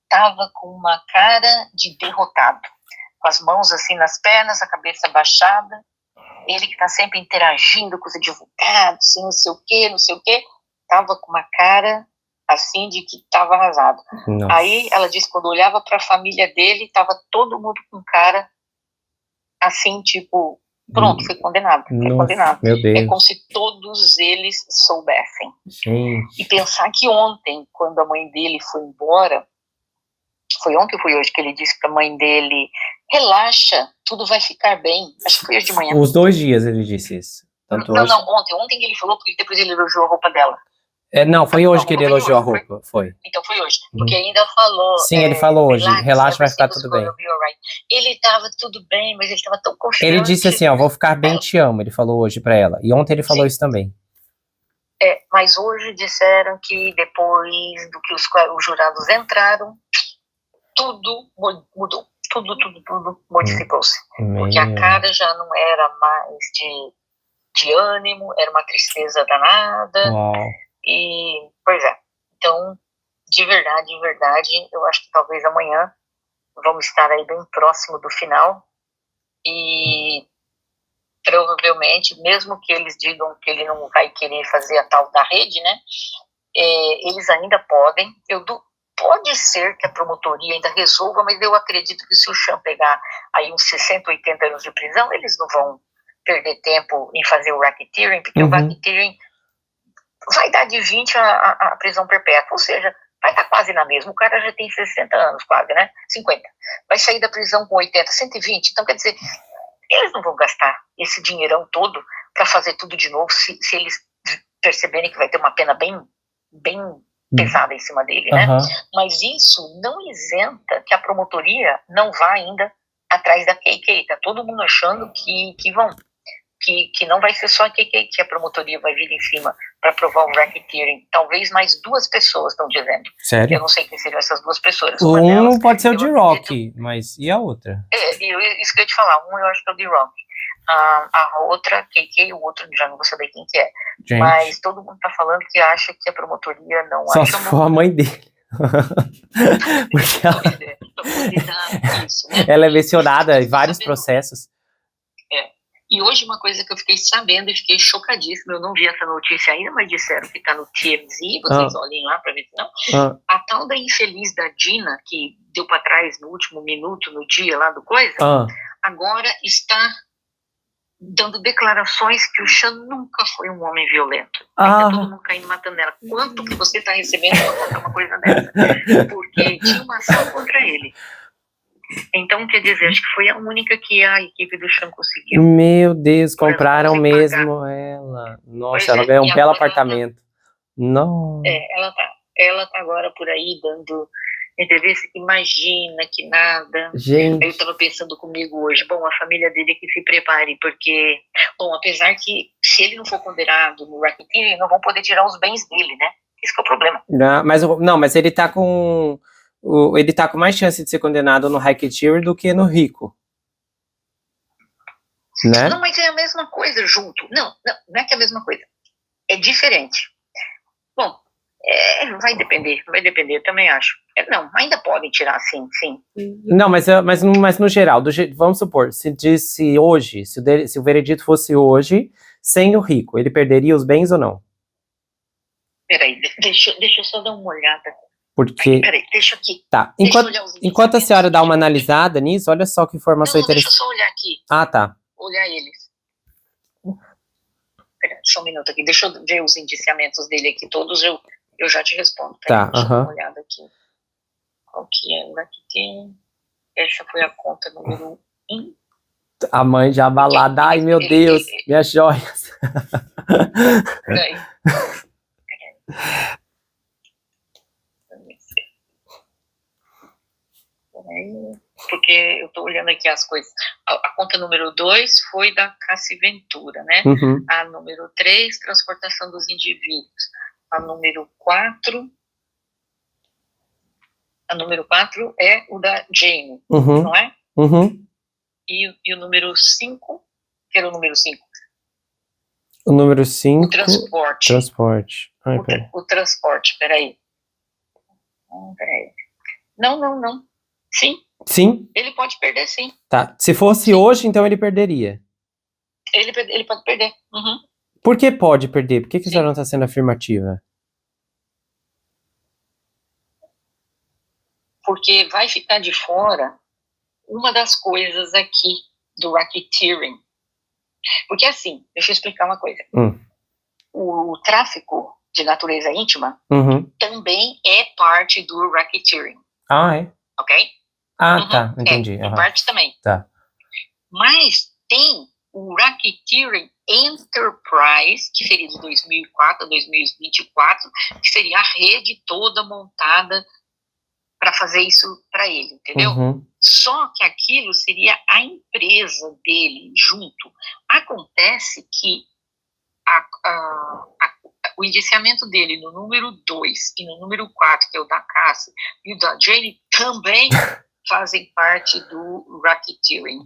Speaker 2: estava com uma cara de derrotado, com as mãos assim nas pernas, a cabeça baixada, ele que está sempre interagindo com os advogados, assim, não sei o quê, estava com uma cara assim de que estava arrasado. Nossa. Aí ela disse que quando olhava para a família dele, estava todo mundo com cara assim, tipo, pronto, foi condenado. Foi condenado.
Speaker 1: Meu Deus.
Speaker 2: É como se todos eles soubessem.
Speaker 1: Gente.
Speaker 2: E pensar que ontem, quando a mãe dele foi embora, foi ontem ou foi hoje que ele disse para a mãe dele, relaxa, tudo vai ficar bem. Acho que foi hoje de manhã.
Speaker 1: Os 2 dias ele disse isso. Tanto
Speaker 2: não,
Speaker 1: hoje...
Speaker 2: não, ontem que ele falou, porque depois ele elogiou a roupa dela.
Speaker 1: Não, foi hoje que ele elogiou a roupa, foi.
Speaker 2: Então foi hoje, porque ainda falou...
Speaker 1: Sim, ele falou hoje, relaxa, vai ficar tudo bem.
Speaker 2: Ele estava tudo bem, mas ele estava tão confiante.
Speaker 1: Ele disse assim, ó, vou ficar bem, te amo, ele falou hoje pra ela. E ontem ele falou isso também.
Speaker 2: Mas hoje disseram que depois do que os jurados entraram, tudo mudou. tudo modificou-se. Porque a cara já não era mais de ânimo, era uma tristeza danada.
Speaker 1: Uau.
Speaker 2: E, pois é. Então, de verdade, eu acho que talvez amanhã vamos estar aí bem próximo do final. E provavelmente, mesmo que eles digam que ele não vai querer fazer a tal da rede, né? Eles ainda podem. Pode ser que a promotoria ainda resolva, mas eu acredito que se o Sean pegar aí uns 60, 80 anos de prisão, eles não vão perder tempo em fazer o racketeering, porque o racketeering vai dar de 20 a prisão perpétua, ou seja, vai estar quase na mesma. O cara já tem 60 anos, quase, né? 50. Vai sair da prisão com 80, 120. Então, quer dizer, eles não vão gastar esse dinheirão todo para fazer tudo de novo, se eles perceberem que vai ter uma pena bem pesada em cima dele, né? Mas isso não isenta que a promotoria não vá ainda atrás da KK. Tá todo mundo achando que não vai ser só a KK que a promotoria vai vir em cima para provar o racketeering. Talvez mais 2 pessoas estão dizendo.
Speaker 1: Sério?
Speaker 2: Eu não sei quem seriam essas 2 pessoas.
Speaker 1: Um pode ser o D-Rock, mas e a outra?
Speaker 2: Isso que eu ia te falar. Eu acho que é o D-Rock. A outra, KK, o outro já não vou saber quem que é. Gente. Mas todo mundo tá falando que acha que a promotoria não
Speaker 1: só se for a mãe dele.
Speaker 2: Porque isso, né?
Speaker 1: Ela é mencionada em vários processos.
Speaker 2: E hoje uma coisa que eu fiquei sabendo e fiquei chocadíssima, eu não vi essa notícia ainda, mas disseram que tá no TMZ, vocês olhem lá pra ver se não. A tal da infeliz da Dina, que deu pra trás no último minuto, no dia lá do coisa, agora está dando declarações que o Sean nunca foi um homem violento. Aí tá todo mundo caindo matando ela. Quanto que você tá recebendo pra contar uma coisa dessa? Porque tinha uma ação contra ele. Então, quer dizer, acho que foi a única que a equipe do Sean conseguiu.
Speaker 1: Meu Deus, compraram mesmo pagar. Ela. Nossa, ela ganhou um belo apartamento. Não.
Speaker 2: Ela tá agora por aí dando entrevista que imagina, que nada.
Speaker 1: Gente.
Speaker 2: Aí eu tava pensando comigo hoje, bom, a família dele é que se prepare, porque, bom, apesar que se ele não for condenado no racketeering, não vão poder tirar os bens dele, né? Esse que é o problema.
Speaker 1: Mas ele tá com... Ele tá com mais chance de ser condenado no racketeering do que no rico. Né?
Speaker 2: Não, mas é a mesma coisa junto. Não é que é a mesma coisa. É diferente. Bom, vai depender, eu também acho. Não, ainda podem tirar, sim.
Speaker 1: Não, mas no geral, vamos supor, se hoje, se o veredito fosse hoje, sem o rico, ele perderia os bens ou não?
Speaker 2: Peraí, deixa eu só dar uma olhada.
Speaker 1: Porque...
Speaker 2: Peraí, deixa aqui.
Speaker 1: Tá, enquanto a senhora dá uma analisada nisso, olha só que informação interessante.
Speaker 2: Deixa eu só olhar aqui.
Speaker 1: Tá.
Speaker 2: Olhar eles. Peraí, só um minuto aqui, deixa eu ver os indiciamentos dele aqui, todos eu já te respondo.
Speaker 1: Tá,
Speaker 2: deixa eu dar uma olhada aqui. Qual que é? Aqui tem... Essa foi a conta número 1.
Speaker 1: A mãe já abalada. Ai, meu Deus, minhas joias.
Speaker 2: Peraí. Porque eu tô olhando aqui as coisas. A conta número 2 foi da Cassi Ventura, né? A número 3, transportação dos indivíduos. A número 4 é o da Jane, não é? E o número 5, que era o número 5?
Speaker 1: O número 5...
Speaker 2: O transporte. O transporte, peraí. Não. Sim? Ele pode perder, sim.
Speaker 1: Tá, se fosse hoje, então ele perderia.
Speaker 2: Ele pode perder.
Speaker 1: Por que pode perder? Por que a senhora não está sendo afirmativa?
Speaker 2: Porque vai ficar de fora uma das coisas aqui do racketeering. Porque assim, deixa eu explicar uma coisa. O tráfico de natureza íntima também é parte do racketeering.
Speaker 1: É?
Speaker 2: Ok?
Speaker 1: Tá, entendi.
Speaker 2: É parte também.
Speaker 1: Tá.
Speaker 2: Mas tem o Racketeering Enterprise, que seria de 2004 a 2024, que seria a rede toda montada para fazer isso para ele, entendeu? Só que aquilo seria a empresa dele junto. Acontece que o indiciamento dele no número 2 e no número 4, que é o da Cassie, e o da Jane também fazem parte do racketeering,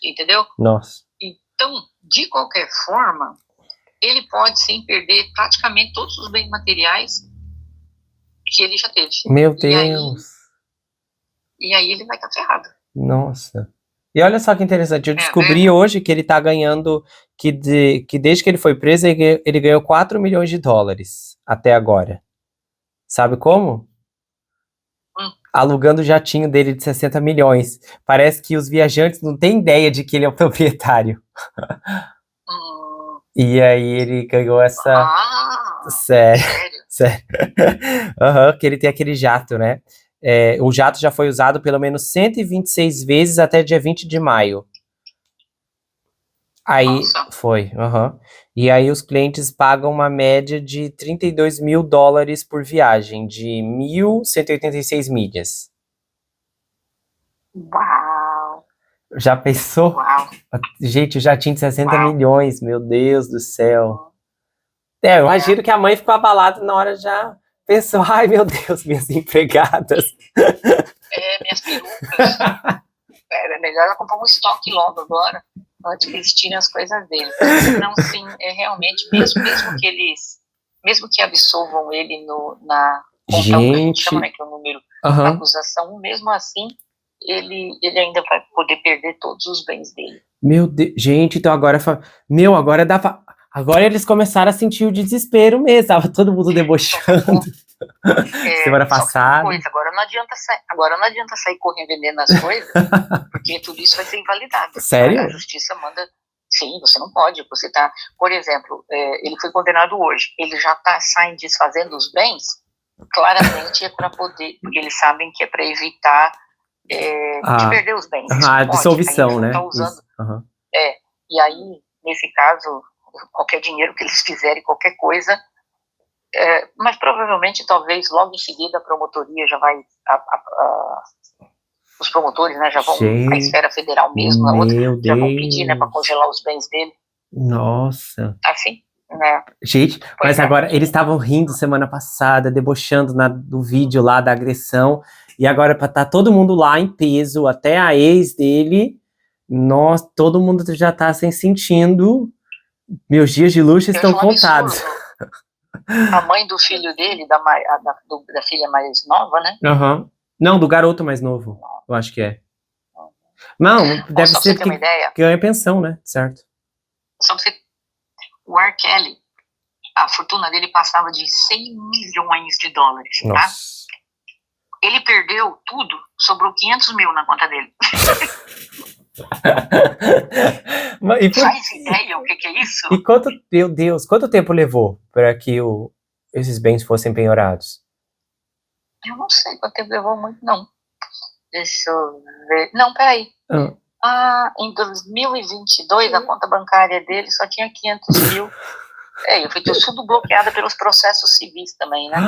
Speaker 2: entendeu?
Speaker 1: Nossa.
Speaker 2: Então, de qualquer forma, ele pode sim perder praticamente todos os bens materiais que ele já teve.
Speaker 1: Meu Deus!
Speaker 2: E aí ele vai estar ferrado.
Speaker 1: Nossa. E olha só que interessante, eu descobri hoje que ele tá ganhando, que desde que ele foi preso, ele ganhou 4 milhões de dólares até agora. Sabe como? Alugando o jatinho dele de 60 milhões. Parece que os viajantes não têm ideia de que ele é o proprietário. E aí ele ganhou essa... Sério. Que ele tem aquele jato, né? O jato já foi usado pelo menos 126 vezes até dia 20 de maio. Aí, foi, E aí os clientes pagam uma média de 32 mil dólares por viagem, de 1.186 milhas.
Speaker 2: Uau!
Speaker 1: Já pensou?
Speaker 2: Uau!
Speaker 1: Gente, o jatinho de 60 milhões, meu Deus do céu. Eu imagino que a mãe ficou abalada na hora, já pensou, ai meu Deus, minhas empregadas.
Speaker 2: Minhas perucas. Era melhor ela comprar um estoque logo agora, antes que eles tirem as coisas dele. Não, sim, realmente, mesmo que absolvam ele na conta, que a gente chama, né, que é o número da acusação, mesmo assim, ele ainda vai poder perder todos os bens dele.
Speaker 1: Meu Deus, gente, então agora agora eles começaram a sentir o desespero mesmo, tava todo mundo debochando. Semana passada.
Speaker 2: Agora não adianta sair correndo vendendo as coisas, porque tudo isso vai ser invalidado.
Speaker 1: Sério?
Speaker 2: A justiça manda. Sim, você não pode. Você tá, por exemplo, ele foi condenado hoje. Ele já está saindo desfazendo os bens. Claramente é para poder, porque eles sabem que é para evitar de perder os bens.
Speaker 1: A dissolução, né?
Speaker 2: Tá usando, e aí, nesse caso, qualquer dinheiro que eles fizerem, qualquer coisa. Mas provavelmente, talvez, logo em seguida, a promotoria já vai... os promotores, né, já vão... A esfera federal mesmo, a outra, já vão pedir, né, para congelar os bens dele.
Speaker 1: Nossa.
Speaker 2: Assim, né?
Speaker 1: Gente, mas agora, eles estavam rindo semana passada, debochando do vídeo lá da agressão, e agora tá todo mundo lá em peso, até a ex dele, todo mundo já tá se sentindo... Meus dias de luxo estão contados.
Speaker 2: A mãe do filho dele, da filha mais nova, né?
Speaker 1: Não, do garoto mais novo, eu acho que é. Não, deve ser que ganha pensão, né? Certo.
Speaker 2: Só pra você... O R. Kelly, a fortuna dele passava de 100 milhões de dólares, tá?
Speaker 1: Nossa.
Speaker 2: Ele perdeu tudo, sobrou 500 mil na conta dele. Faz ideia o que é isso?
Speaker 1: E meu Deus, quanto tempo levou para que esses bens fossem penhorados?
Speaker 2: Eu não sei quanto tempo levou, muito não. Deixa eu ver. Não, peraí. Em 2022 a conta bancária dele só tinha 500 mil. Foi tudo bloqueada pelos processos civis também, né?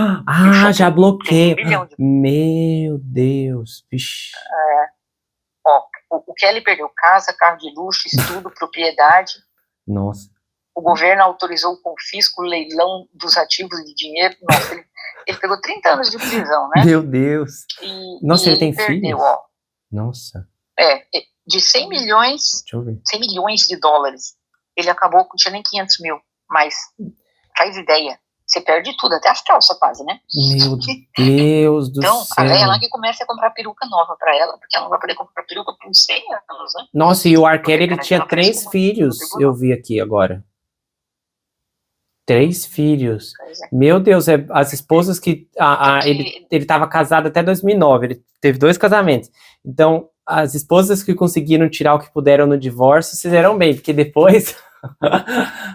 Speaker 1: Já bloqueia. Meu Deus. Vixe.
Speaker 2: O Kelly perdeu casa, carro de luxo, estudo, propriedade.
Speaker 1: Nossa.
Speaker 2: O governo autorizou o confisco, o leilão dos ativos de dinheiro. Nossa, ele pegou 30 anos de prisão, né?
Speaker 1: Meu Deus. Nossa, ele tem filhos? Nossa.
Speaker 2: De 100 milhões,
Speaker 1: deixa eu ver.
Speaker 2: 100 milhões de dólares. Ele acabou com nem 500 mil. Mas, faz ideia, você perde tudo, até as calças quase, né?
Speaker 1: Meu Deus do céu.
Speaker 2: Então, é lá que começa a comprar peruca nova pra ela, porque ela não vai poder comprar peruca por 100 anos, né?
Speaker 1: Nossa, e o R. Kelly, ele tinha 3 filhos, eu vi aqui agora. 3 filhos. Meu Deus, as esposas que... ele tava casado até 2009, ele teve 2 casamentos. Então, as esposas que conseguiram tirar o que puderam no divórcio, se fizeram bem, porque depois...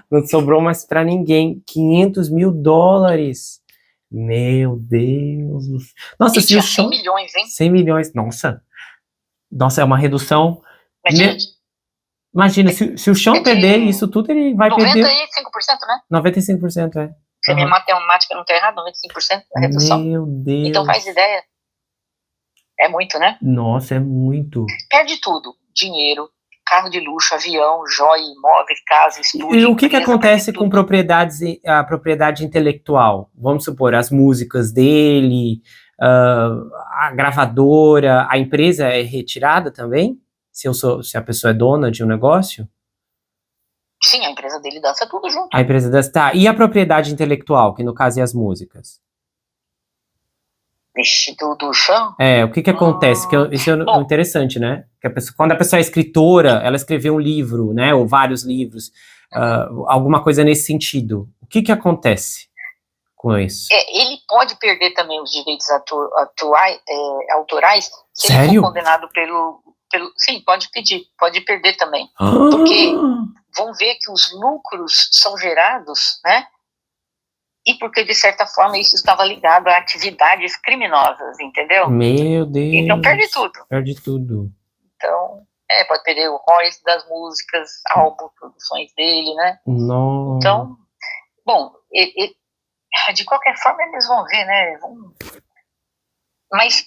Speaker 1: não sobrou mais pra ninguém. 500 mil dólares. Meu Deus. Nossa, se o Sean...
Speaker 2: 100 milhões, hein?
Speaker 1: 100 milhões, nossa, é uma redução. Imagina, se o Sean perder isso tudo, ele vai 95%, perder 95%, né? 95%,
Speaker 2: Se minha matemática não tá errada, 95% da redução.
Speaker 1: Meu Deus.
Speaker 2: Então faz ideia. É muito, né?
Speaker 1: Nossa, é muito.
Speaker 2: Perde tudo. Dinheiro, carro de luxo, avião, joia, imóveis, casa, estúdio.
Speaker 1: E o que acontece com a propriedade intelectual? Vamos supor, as músicas dele, a gravadora, a empresa é retirada também? Se a pessoa é dona de um negócio?
Speaker 2: Sim, a empresa dele dança tudo junto.
Speaker 1: A empresa dança, tá. E a propriedade intelectual, que no caso é as músicas?
Speaker 2: Vixe, do chão?
Speaker 1: O que acontece? Isso é interessante, né? Que quando a pessoa é escritora, ela escreveu um livro, né? Ou vários livros, alguma coisa nesse sentido. O que acontece com isso?
Speaker 2: Ele pode perder também os direitos autorais se
Speaker 1: Sério?
Speaker 2: ele for condenado pelo... Sim, pode perder também. Porque vão ver que os lucros são gerados, né? E porque, de certa forma, isso estava ligado a atividades criminosas, entendeu?
Speaker 1: Meu Deus.
Speaker 2: Então, perde tudo.
Speaker 1: Perde tudo.
Speaker 2: Então, pode perder o royalties das músicas, álbum, produções dele, né?
Speaker 1: Não.
Speaker 2: Então, bom, de qualquer forma, eles vão ver, né? Mas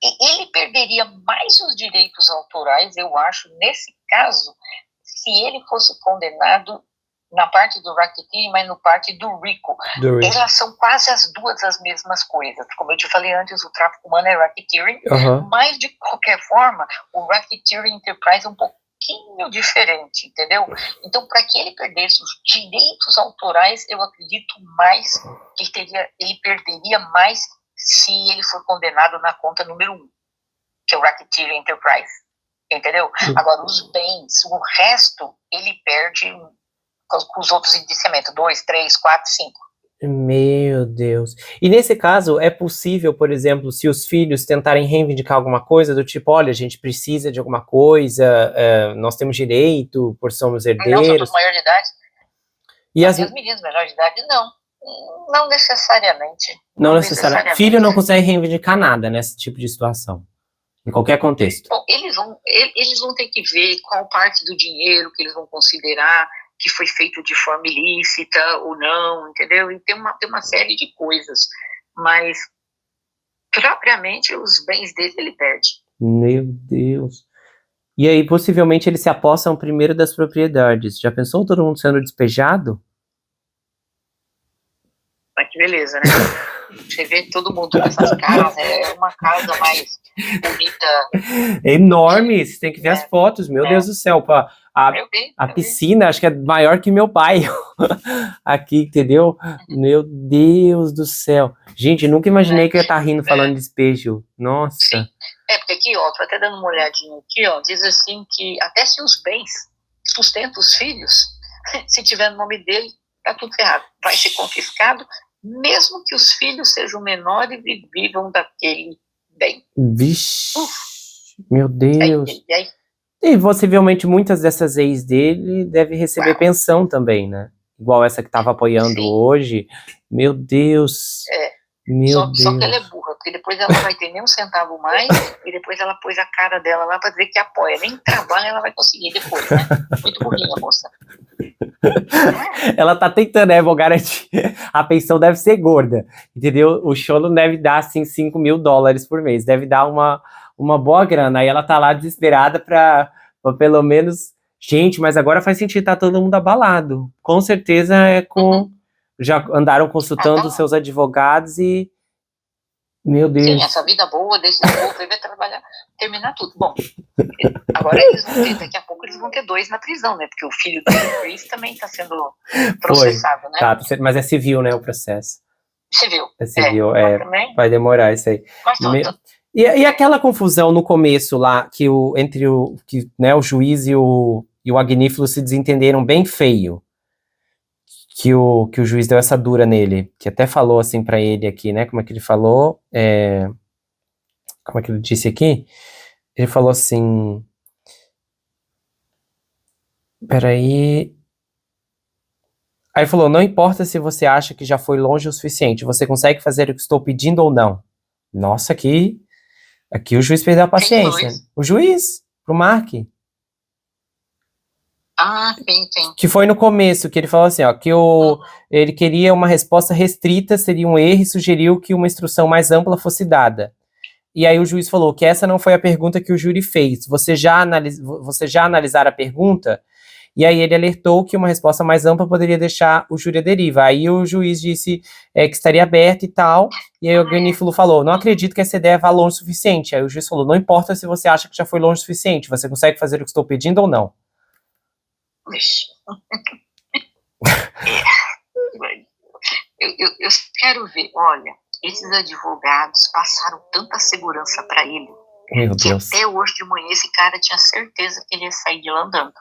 Speaker 2: ele perderia mais os direitos autorais, eu acho, nesse caso, se ele fosse condenado na parte do racketeering, mas no parte do RICO. Elas são quase as duas as mesmas coisas. Como eu te falei antes, o tráfico humano é racketeering, mas de qualquer forma, o racketeering enterprise é um pouquinho diferente, entendeu? Então, para que ele perdesse os direitos autorais, eu acredito mais que ele perderia mais se ele for condenado na conta número 1, que é o racketeering enterprise, entendeu? Agora, os bens, o resto, ele perde com os outros indiciamentos, 2, 3, 4, 5.
Speaker 1: Meu Deus. E nesse caso, é possível, por exemplo, se os filhos tentarem reivindicar alguma coisa, do tipo, olha, a gente precisa de alguma coisa, nós temos direito, por somos herdeiros.
Speaker 2: Não, são todos maior de idade. E as meninas menor de idade, não. Não necessariamente.
Speaker 1: Não necessariamente. Filho não consegue reivindicar nada nesse tipo de situação, em qualquer contexto.
Speaker 2: Bom, eles vão ter que ver qual parte do dinheiro que eles vão considerar que foi feito de forma ilícita ou não, entendeu? E tem uma série de coisas, mas propriamente os bens dele ele perde.
Speaker 1: Meu Deus. E aí, possivelmente, eles se apossam primeiro das propriedades. Já pensou todo mundo sendo despejado?
Speaker 2: Ah, que beleza, né? Você vê todo mundo nessas casas, é uma casa mais bonita.
Speaker 1: É enorme, você tem que ver as fotos, meu Deus do céu. A piscina, acho que é maior que meu pai. Aqui, entendeu? Meu Deus do céu. Gente, nunca imaginei que eu ia estar rindo falando de despejo. Nossa.
Speaker 2: Sim. Porque aqui, ó, tô até dando uma olhadinha aqui, ó, diz assim que até se os bens sustentam os filhos, se tiver no nome dele, tá tudo ferrado. Vai ser confiscado, mesmo que os filhos sejam menores e vivam daquele bem.
Speaker 1: Vixe, meu Deus. E possivelmente muitas dessas ex dele devem receber pensão também, né? Igual essa que estava apoiando hoje. Meu Deus.
Speaker 2: Só que ela é burra, porque depois ela não vai ter nem um centavo mais, e depois ela pôs a cara dela lá para dizer que apoia. Nem trabalho ela vai conseguir depois, né? Muito burrinha, moça.
Speaker 1: Ela tá tentando, vou garantir. A pensão deve ser gorda, entendeu? O show não deve dar, assim, $5.000 por mês. Deve dar uma boa grana. Aí ela tá lá desesperada pra pelo menos... Gente, mas agora faz sentido, tá todo mundo abalado. Com certeza já andaram consultando seus advogados e... Meu Deus.
Speaker 2: Sim, essa vida boa desse povo vai trabalhar, terminar tudo. Bom, agora daqui a pouco eles vão ter 2 na prisão, né? Porque o filho do Chris também está sendo processado, né?
Speaker 1: Tá, mas é civil, né, o processo.
Speaker 2: Civil.
Speaker 1: É civil, vai demorar isso aí. E aquela confusão no começo lá, entre o juiz e o Agnífilo se desentenderam bem feio. Que o juiz deu essa dura nele, que até falou assim pra ele aqui, né, como é que ele falou, como é que ele disse aqui? Ele falou assim, peraí, aí falou, não importa se você acha que já foi longe o suficiente, você consegue fazer o que estou pedindo ou não. Nossa, aqui o juiz perdeu a paciência. O juiz, pro Mark.
Speaker 2: Ah, sim.
Speaker 1: Que foi no começo, que ele falou assim, ó, que ele queria uma resposta restrita, seria um erro, e sugeriu que uma instrução mais ampla fosse dada. E aí o juiz falou que essa não foi a pergunta que o júri fez. Você já analisaram a pergunta? e aí ele alertou que uma resposta mais ampla poderia deixar o júri à deriva. Aí o juiz disse que estaria aberto e tal, e aí o Ganífulo falou, não acredito que essa ideia vá longe o suficiente. Aí o juiz falou, não importa se você acha que já foi longe o suficiente, você consegue fazer o que estou pedindo ou não?
Speaker 2: Eu quero ver, olha, esses advogados passaram tanta segurança para ele,
Speaker 1: meu
Speaker 2: que
Speaker 1: Deus,
Speaker 2: até hoje de manhã esse cara tinha certeza que ele ia sair de lá andando.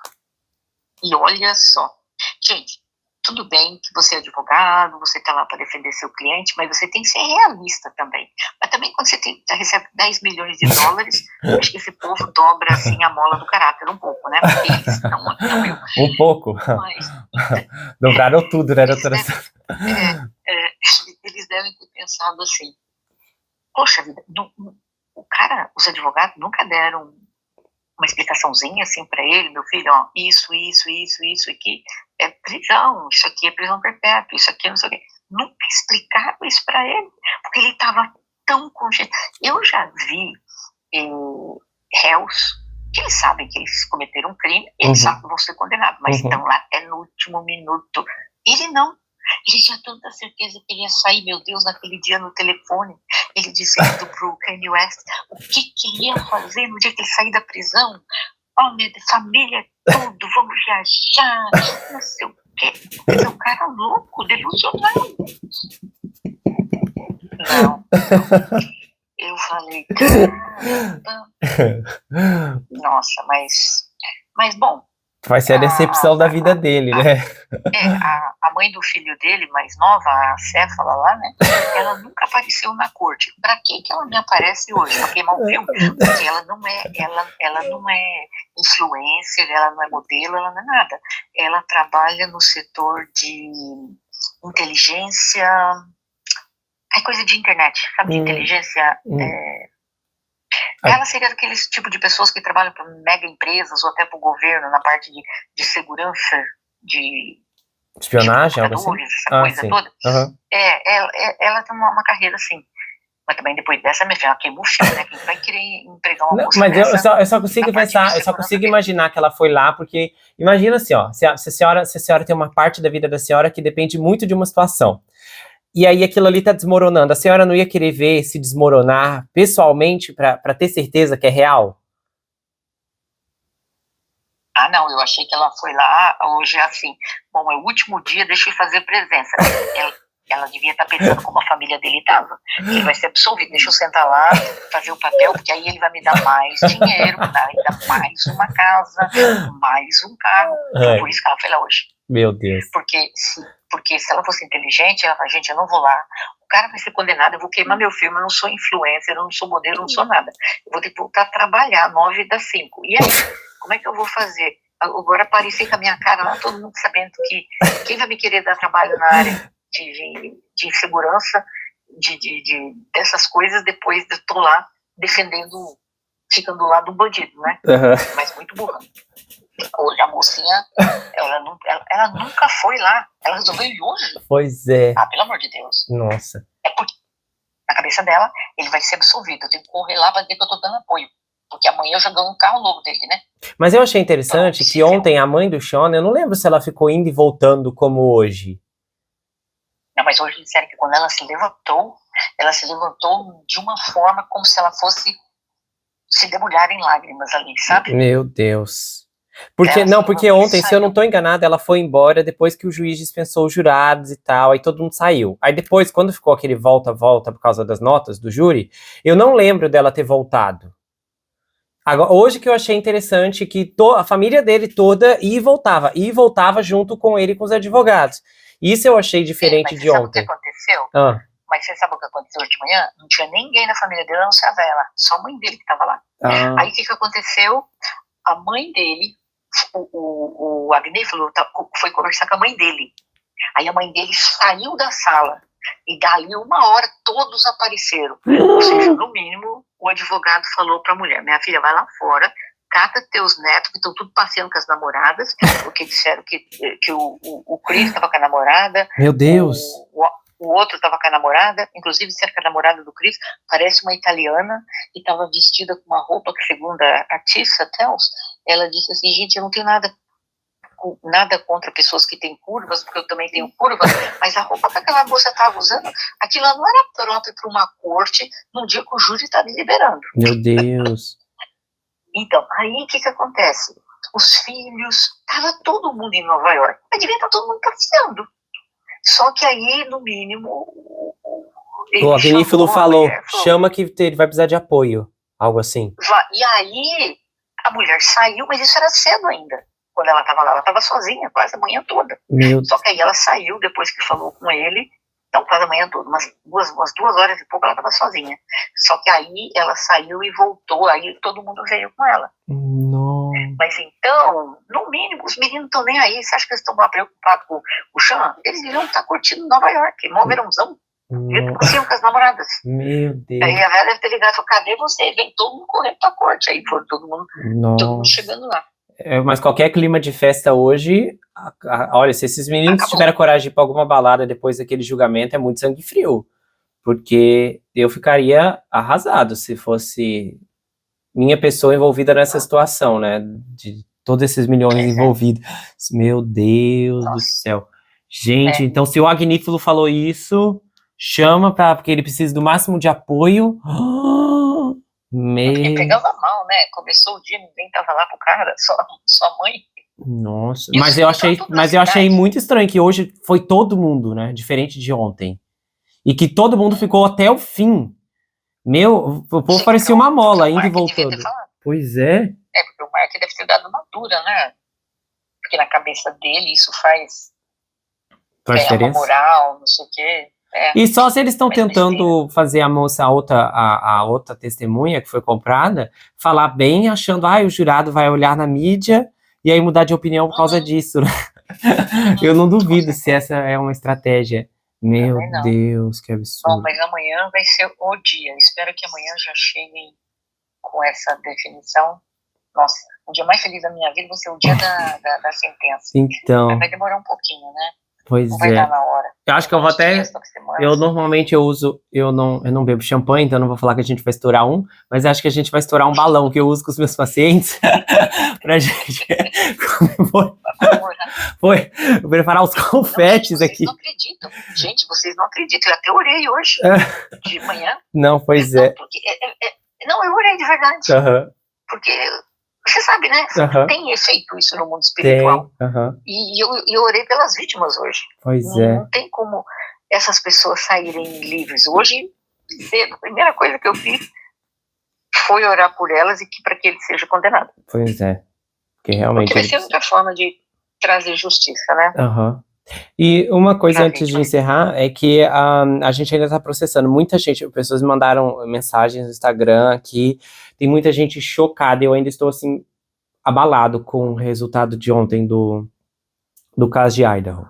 Speaker 2: E olha só, gente, tudo bem que você é advogado, você está lá para defender seu cliente, mas você tem que ser realista também. Mas também quando você recebe 10 milhões de dólares, acho que esse povo dobra assim a mola do caráter um pouco, né? Porque eles não eu.
Speaker 1: Um pouco? Mas, dobraram tudo, né, doutora?
Speaker 2: Eles devem ter pensado assim, poxa vida, os advogados nunca deram uma explicaçãozinha assim para ele, meu filho, ó, isso aqui é prisão, isso aqui é prisão perpétua, isso aqui é não sei o quê. Nunca explicaram isso para ele, porque ele estava tão consciente. Eu já vi réus que eles sabem que eles cometeram um crime, eles sabem que vão ser condenados, mas estão lá até no último minuto. Ele não. Ele tinha tanta certeza que ele ia sair, meu Deus, naquele dia no telefone, ele dizendo pro Kanye West o que ele ia fazer no dia que ele sair da prisão. Oh, minha família, tudo, vamos viajar, não sei o quê. Esse é um cara louco, delusional. Não. Eu falei, caramba. Nossa, mas bom.
Speaker 1: Vai ser a decepção da vida dele, né?
Speaker 2: A mãe do filho dele, mais nova, a Céfala lá, né? Ela nunca apareceu na corte. Pra que ela me aparece hoje? Pra queimar o filme? Porque ela não é influencer, ela não é modelo, ela não é nada. Ela trabalha no setor de inteligência, coisa de internet, sabe? De inteligência. Ela seria daqueles tipo de pessoas que trabalham para mega empresas ou até para o governo na parte de segurança, de
Speaker 1: espionagem, algo assim?
Speaker 2: Essa coisa sim. Toda. Ela tem uma carreira assim. Mas também depois dessa, minha filha, ela queimou o filme, né? Quem vai querer empregar uma moça dessa,
Speaker 1: eu só consigo pensar, eu só consigo imaginar que ela foi lá, porque imagina assim, ó, se a senhora tem uma parte da vida da senhora que depende muito de uma situação. E aí aquilo ali tá desmoronando. A senhora não ia querer ver se desmoronar pessoalmente para ter certeza que é real?
Speaker 2: Ah, não, eu achei que ela foi lá hoje assim, bom, é o último dia, deixa eu fazer presença. Ela devia estar pensando como a família dele estava. Ele vai ser absolvido, deixa eu sentar lá, fazer o papel, porque aí ele vai me dar mais dinheiro, vai dar mais uma casa, mais um carro. Foi por isso que ela foi lá hoje.
Speaker 1: Meu Deus.
Speaker 2: Porque se ela fosse inteligente, ela fala, gente, eu não vou lá, o cara vai ser condenado, eu vou queimar meu filme, eu não sou influencer, eu não sou modelo, eu não sou nada. Eu vou ter que voltar a trabalhar 9 das 5. E aí, como é que eu vou fazer? Agora aparecer com a minha cara lá, todo mundo sabendo que quem vai me querer dar trabalho na área de segurança, dessas coisas, depois eu tô lá defendendo, ficando do lado do bandido, né? Mas muito burra. Hoje a mocinha, ela nunca foi lá. Ela resolveu ir hoje.
Speaker 1: Pois é.
Speaker 2: Ah, pelo amor de Deus.
Speaker 1: Nossa.
Speaker 2: É porque, na cabeça dela, ele vai ser absolvido. Eu tenho que correr lá pra dizer que eu tô dando apoio. Porque amanhã eu já ganho um carro novo dele, né?
Speaker 1: Mas eu achei interessante que ontem a mãe do Sean, eu não lembro se ela ficou indo e voltando como hoje.
Speaker 2: Não, mas hoje disseram que quando ela se levantou de uma forma como se ela fosse se debulhar em lágrimas ali, sabe?
Speaker 1: Meu Deus. Porque ontem, se eu não tô enganado, ela foi embora depois que o juiz dispensou os jurados e tal, aí todo mundo saiu. Aí depois, quando ficou aquele volta-volta por causa das notas do júri, eu não lembro dela ter voltado. Agora, hoje que eu achei interessante que a família dele toda ia e voltava junto com ele e com os advogados. Isso eu achei diferente de ontem.
Speaker 2: Sabe o que aconteceu? Mas você sabe o que aconteceu hoje de manhã? Não tinha ninguém na família dele, a não ser a Vela, só a mãe dele que estava lá. Aí o que aconteceu? A mãe dele, o Agnei foi conversar com a mãe dele. Aí a mãe dele saiu da sala e dali 1 hora todos apareceram. Ou seja, no mínimo, o advogado falou para a mulher, minha filha, vai lá fora, cata teus netos que estão tudo passeando com as namoradas, porque disseram que o Chris estava com a namorada. Meu Deus! O outro estava com a namorada, inclusive disseram que a namorada do Chris parece uma italiana e estava vestida com uma roupa que, segundo a Tissa Tells, ela disse assim, gente, eu não tenho nada nada contra pessoas que têm curvas, porque eu também tenho curvas, mas a roupa que aquela moça estava usando, aquilo não era próprio para uma corte num dia que o júri está deliberando.
Speaker 1: Meu Deus.
Speaker 2: Então, aí o que acontece? Os filhos, estava todo mundo em Nova York, mas devia estar todo mundo passeando. Só que aí, no mínimo,
Speaker 1: o Agnífilo falou, chama que ele vai precisar de apoio, algo assim.
Speaker 2: E aí, a mulher saiu, mas isso era cedo ainda, quando ela estava lá. Ela estava sozinha, quase a manhã toda. Só que aí ela saiu, depois que falou com ele, não quase a manhã toda, umas 2 horas e pouco ela estava sozinha. Só que aí ela saiu e voltou, aí todo mundo veio com ela.
Speaker 1: Não.
Speaker 2: Mas então, no mínimo, os meninos estão nem aí. Você acha que eles estão lá preocupados com o Sean? Eles deviam estar curtindo Nova York, mó verãozão. Curtindo com as namoradas.
Speaker 1: Meu Deus.
Speaker 2: Aí a velha deve ter ligado e falou, cadê você? Vem todo mundo correndo pra corte. Aí foi todo mundo chegando lá.
Speaker 1: Mas qualquer clima de festa hoje, olha, se esses meninos tiverem coragem de ir pra alguma balada depois daquele julgamento, é muito sangue frio. Porque eu ficaria arrasado se fosse minha pessoa envolvida nessa situação, né? De todos esses milhões envolvidos. Meu Deus do céu. Gente, então se o Agnífilo falou isso, chama porque ele precisa do máximo de apoio.
Speaker 2: Porque pegava mal, né? Começou o dia, ninguém tava lá pro cara, só a mãe.
Speaker 1: Nossa, mas eu achei muito estranho que hoje foi todo mundo, né? Diferente de ontem. E que todo mundo ficou até o fim. O povo parecia uma mola, indo e voltando. Pois é.
Speaker 2: Porque o Mark deve ter dado uma dura, né? Porque na cabeça dele isso faz
Speaker 1: diferença?
Speaker 2: Uma moral, não sei o quê.
Speaker 1: E só se eles estão tentando fazer a moça, a outra testemunha que foi comprada, falar bem, achando, o jurado vai olhar na mídia e aí mudar de opinião por causa disso. Eu não duvido se essa é uma estratégia. Meu Deus, que absurdo.
Speaker 2: Bom, mas amanhã vai ser o dia. Espero que amanhã já cheguem com essa definição. Nossa, o dia mais feliz da minha vida vai ser o dia da sentença.
Speaker 1: Então.
Speaker 2: Mas vai demorar um pouquinho, né?
Speaker 1: Pois
Speaker 2: não vai dar na hora.
Speaker 1: Eu acho que eu vou até. Eu normalmente eu não bebo champanhe, então eu não vou falar que a gente vai estourar mas acho que a gente vai estourar um balão que eu uso com os meus pacientes pra gente preparar os confetes aqui.
Speaker 2: Vocês não acreditam. Gente, vocês não acreditam. Eu até orei hoje, de manhã.
Speaker 1: Não, pois é.
Speaker 2: Não, eu orei de verdade. Porque você sabe, né? Tem efeito isso no mundo espiritual. E eu orei pelas vítimas hoje.
Speaker 1: Pois
Speaker 2: não tem como essas pessoas saírem livres. Hoje, a primeira coisa que eu fiz foi orar por elas e para que ele seja condenado.
Speaker 1: Pois é. Porque realmente.
Speaker 2: Porque vai ser a única forma de trazer justiça, né?
Speaker 1: E uma coisa antes de encerrar é que a gente ainda está processando. Muita gente, pessoas me mandaram mensagens no Instagram aqui, tem muita gente chocada. Eu ainda estou assim, abalado com o resultado de ontem do caso de Idaho.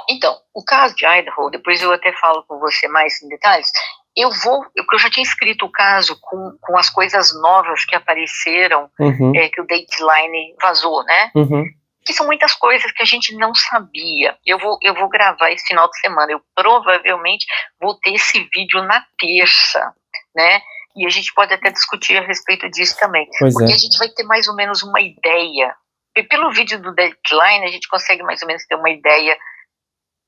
Speaker 2: Então, o caso de Idaho, depois eu até falo com você mais em detalhes. Porque eu já tinha escrito o caso com as coisas novas que apareceram, que o Dateline vazou, né? Que são muitas coisas que a gente não sabia. Eu vou gravar esse final de semana. Eu provavelmente vou ter esse vídeo na terça, né? E a gente pode até discutir a respeito disso também. Porque a gente vai ter mais ou menos uma ideia. E pelo vídeo do Deadline, a gente consegue mais ou menos ter uma ideia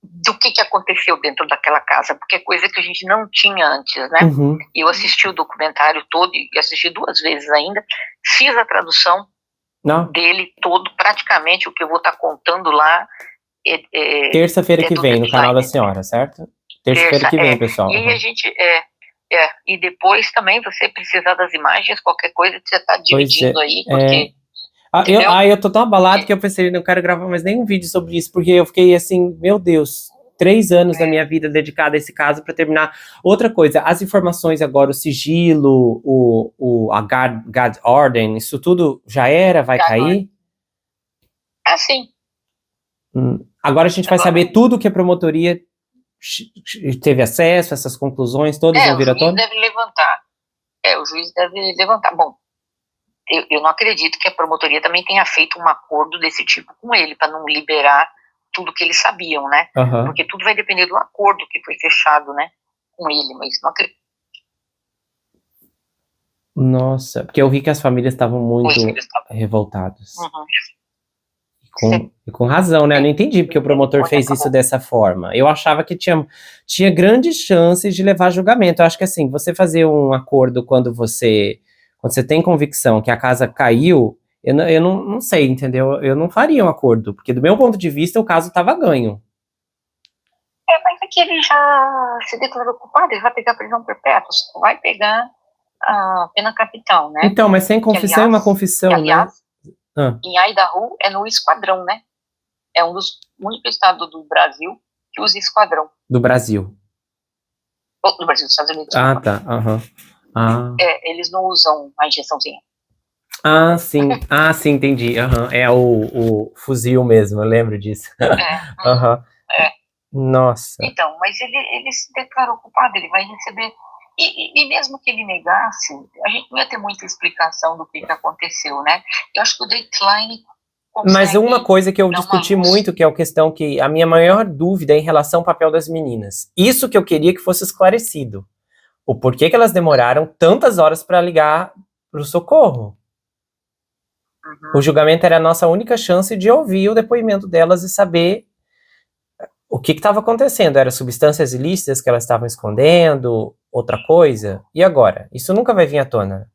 Speaker 2: do que aconteceu dentro daquela casa, porque é coisa que a gente não tinha antes, né? Eu assisti o documentário todo, e assisti 2 vezes ainda, fiz a tradução dele todo, praticamente o que eu vou estar contando lá.
Speaker 1: Terça-feira que vem, no canal da senhora, certo? Terça-feira que vem, pessoal.
Speaker 2: E aí a gente, e depois também, você precisar das imagens, qualquer coisa que você está dividindo aí, porque...
Speaker 1: eu tô tão abalado que eu pensei, não quero gravar mais nenhum vídeo sobre isso, porque eu fiquei assim, meu Deus, 3 anos da minha vida dedicada a esse caso para terminar. Outra coisa, as informações agora, o sigilo, a God Order, isso tudo já vai cair?
Speaker 2: Sim.
Speaker 1: Agora a gente vai saber tudo que a promotoria teve acesso, essas conclusões todas vão vir à tona?
Speaker 2: O juiz deve levantar. Bom, eu não acredito que a promotoria também tenha feito um acordo desse tipo com ele, para não liberar tudo que eles sabiam, né? Porque tudo vai depender do acordo que foi fechado, né? Com ele, mas não acredito.
Speaker 1: Nossa, porque eu vi que as famílias estavam muito revoltadas. E com razão, né? Eu não entendi porque o promotor fez isso dessa forma. Eu achava que tinha grandes chances de levar a julgamento. Eu acho que assim, você fazer um acordo quando você tem convicção que a casa caiu, eu não sei, entendeu? Eu não faria um acordo, porque do meu ponto de vista o caso estava ganho.
Speaker 2: Mas aqui ele já se declarou culpado, ele vai pegar prisão perpétua, vai pegar a pena capital, né?
Speaker 1: Então, mas sem confissão é uma confissão,
Speaker 2: aliás,
Speaker 1: né?
Speaker 2: Em Idaho é no esquadrão, né? É um dos únicos estados do Brasil que usa esquadrão.
Speaker 1: Do Brasil.
Speaker 2: Do Brasil, dos Estados Unidos.
Speaker 1: Ah, tá.
Speaker 2: Eles não usam a injeçãozinha.
Speaker 1: Ah, sim. Entendi. É o fuzil mesmo, eu lembro disso. Nossa.
Speaker 2: Então, mas ele se declarou culpado, ele vai receber. E mesmo que ele negasse, a gente não ia ter muita explicação do que aconteceu, né? Eu acho que o Dateline
Speaker 1: Mas uma coisa que eu discuti muito, que é a questão que a minha maior dúvida é em relação ao papel das meninas. Isso que eu queria que fosse esclarecido. O porquê que elas demoraram tantas horas para ligar para o socorro. O julgamento era a nossa única chance de ouvir o depoimento delas e saber o que estava acontecendo. Eram substâncias ilícitas que elas estavam escondendo, outra coisa? E agora? Isso nunca vai vir à tona?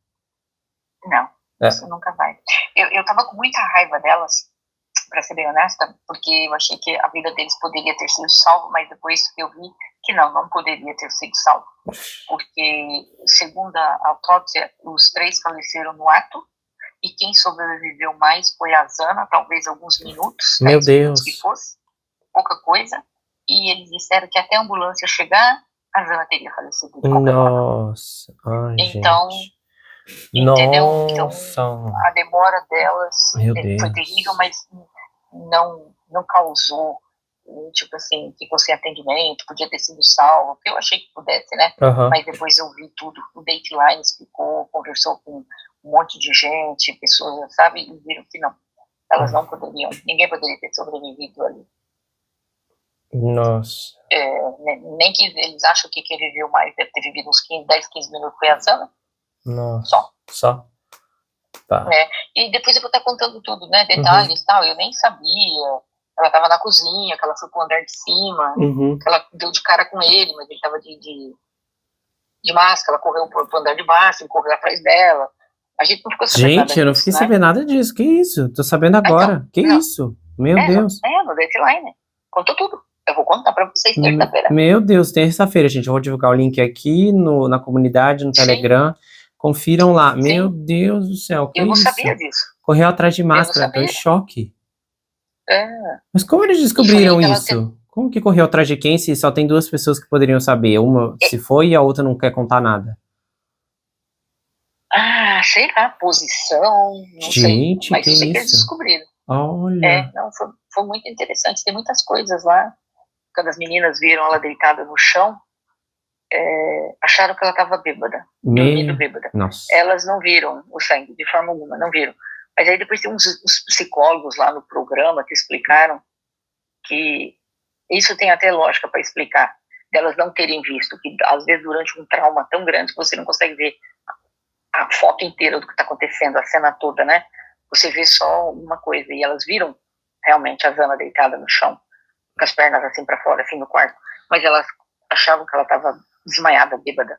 Speaker 2: Não. Isso nunca vai. Eu tava com muita raiva delas, pra ser bem honesta, porque eu achei que a vida deles poderia ter sido salva, mas depois eu vi que não poderia ter sido salvo. Porque, segundo a autópsia, os 3 faleceram no ato, e quem sobreviveu mais foi a Zana, talvez alguns minutos.
Speaker 1: Meu Deus.
Speaker 2: Que fosse, pouca coisa. E eles disseram que até a ambulância chegar, a Zana teria falecido.
Speaker 1: Nossa. Ai,
Speaker 2: então,
Speaker 1: gente.
Speaker 2: Entendeu?
Speaker 1: Nossa.
Speaker 2: Então, a demora delas
Speaker 1: foi
Speaker 2: terrível, mas não causou, tipo assim, ficou sem atendimento, podia ter sido salvo, porque eu achei que pudesse, né? Mas depois eu vi tudo, o Dateline explicou, conversou com um monte de gente, pessoas, sabe, e viram que não, elas não poderiam, ninguém poderia ter sobrevivido ali.
Speaker 1: Nossa.
Speaker 2: Nem que eles acham que quem viveu mais deve ter vivido uns 10, 15 minutos foi a Zana.
Speaker 1: Nossa. Só? Tá.
Speaker 2: E depois eu vou estar contando tudo, né? Detalhes e tal. Eu nem sabia. Ela estava na cozinha, que ela foi pro andar de cima, que ela deu de cara com ele, mas ele estava de máscara. Ela correu pro andar de baixo, ele correu atrás dela. A gente não ficou sabendo nada disso,
Speaker 1: eu não fiquei sabendo nada disso. Que isso? Tô sabendo agora. Isso? Meu Deus.
Speaker 2: No Dateline. Contou tudo. Eu vou contar pra vocês terça-feira.
Speaker 1: Meu Deus, terça-feira, gente. Eu vou divulgar o link aqui na comunidade, no Telegram. Confiram lá. Sim. Meu Deus do céu, que
Speaker 2: eu não
Speaker 1: isso?
Speaker 2: Sabia disso.
Speaker 1: Correu atrás de máscara, tô em choque. Mas como eles descobriram isso? Como que correu atrás de quem se só tem 2 pessoas que poderiam saber? Uma se foi e a outra não quer contar nada.
Speaker 2: Sei lá, posição, não sei. Mas
Speaker 1: que
Speaker 2: eu sei
Speaker 1: isso?
Speaker 2: Que eles descobriram.
Speaker 1: Olha.
Speaker 2: Foi muito interessante. Tem muitas coisas lá. Quando as meninas viram ela deitada no chão, acharam que ela estava bêbada, dormindo bêbada.
Speaker 1: Nossa.
Speaker 2: Elas não viram o sangue, de forma alguma, não viram. Mas aí depois tem uns psicólogos lá no programa que explicaram que isso tem até lógica para explicar, delas não terem visto, que às vezes durante um trauma tão grande você não consegue ver a foto inteira do que está acontecendo, a cena toda, né? Você vê só uma coisa, e elas viram realmente a Zana deitada no chão, com as pernas assim para fora, assim no quarto, mas elas achavam que ela estava desmaiada, bêbada.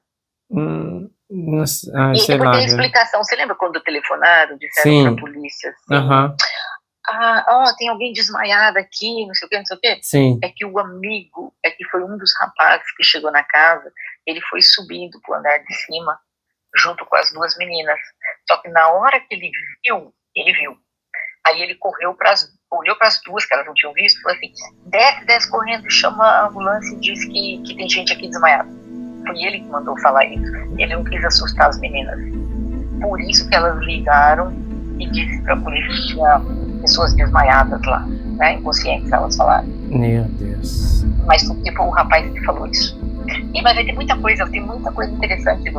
Speaker 1: E
Speaker 2: depois tem a explicação. Você lembra quando telefonaram, disseram pra polícia assim, tem alguém desmaiado aqui, não sei o que, não sei o que?
Speaker 1: Sim.
Speaker 2: É que o amigo, que foi um dos rapazes que chegou na casa, ele foi subindo pro andar de cima, junto com as 2 meninas. Só que na hora que ele viu. Aí ele olhou para as 2 que elas não tinham visto, falou assim: desce correndo, chama a ambulância e diz que tem gente aqui desmaiada. Foi ele que mandou falar isso. Ele não quis assustar as meninas. Por isso que elas ligaram e disse para a polícia que tinha pessoas desmaiadas lá, né, inconscientes, elas falaram.
Speaker 1: Meu Deus.
Speaker 2: Mas foi tipo o rapaz que falou isso. Mas vai ter muita coisa interessante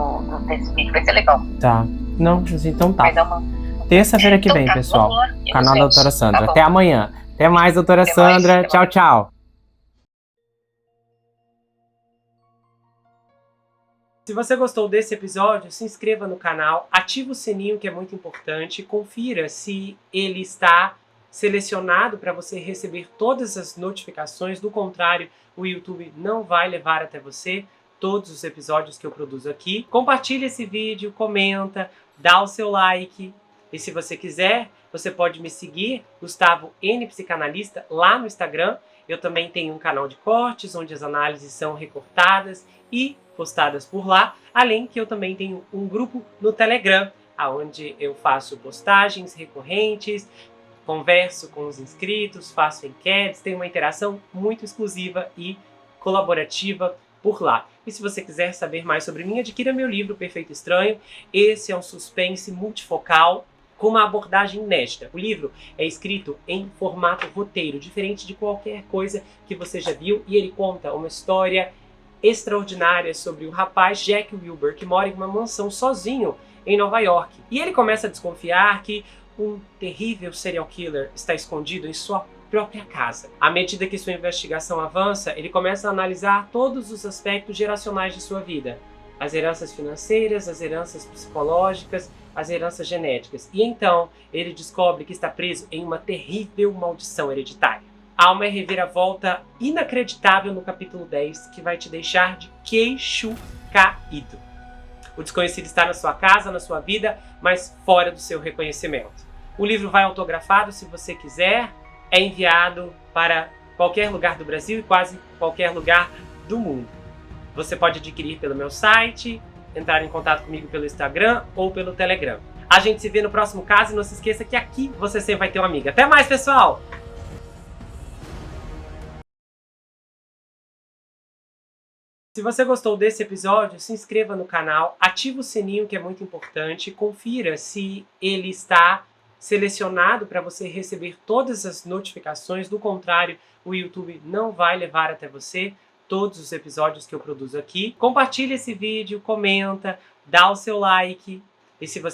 Speaker 2: desse vídeo, vai ser legal.
Speaker 1: Tá. Não, então tá.
Speaker 2: Vai dar uma...
Speaker 1: Terça-feira que vem, pessoal. Canal da Doutora Sandra. Até amanhã. Até mais, Doutora Sandra. Tchau, tchau. Se você gostou desse episódio, se inscreva no canal, ative o sininho, que é muito importante, confira se ele está
Speaker 3: selecionado para você receber todas as notificações. Do contrário, o YouTube não vai levar até você todos os episódios que eu produzo aqui. Compartilha esse vídeo, comenta, dá o seu like. E se você quiser, você pode me seguir, Gustavo N Psicanalista, lá no Instagram. Eu também tenho um canal de cortes, onde as análises são recortadas e postadas por lá. Além que eu também tenho um grupo no Telegram, onde eu faço postagens recorrentes, converso com os inscritos, faço enquetes, tenho uma interação muito exclusiva e colaborativa por lá. E se você quiser saber mais sobre mim, adquira meu livro Perfeito Estranho. Esse é um suspense multifocal com uma abordagem inédita. O livro é escrito em formato roteiro, diferente de qualquer coisa que você já viu, e ele conta uma história extraordinária sobre o rapaz Jack Wilbur, que mora em uma mansão sozinho em Nova York. E ele começa a desconfiar que um terrível serial killer está escondido em sua própria casa. À medida que sua investigação avança, ele começa a analisar todos os aspectos geracionais de sua vida. As heranças financeiras, as heranças psicológicas, as heranças genéticas. E então, ele descobre que está preso em uma terrível maldição hereditária. Há uma reviravolta inacreditável no capítulo 10 que vai te deixar de queixo caído. O desconhecido está na sua casa, na sua vida, mas fora do seu reconhecimento. O livro vai autografado, se você quiser, é enviado para qualquer lugar do Brasil e quase qualquer lugar do mundo. Você pode adquirir pelo meu site, entrar em contato comigo pelo Instagram ou pelo Telegram. A gente se vê no próximo caso e não se esqueça que aqui você sempre vai ter uma amiga. Até mais, pessoal! Se você gostou desse episódio, se inscreva no canal, ativa o sininho, que é muito importante, confira se ele está selecionado para você receber todas as notificações. Do contrário, o YouTube não vai levar até você todos os episódios que eu produzo aqui. Compartilha esse vídeo, comenta, dá o seu like. E se você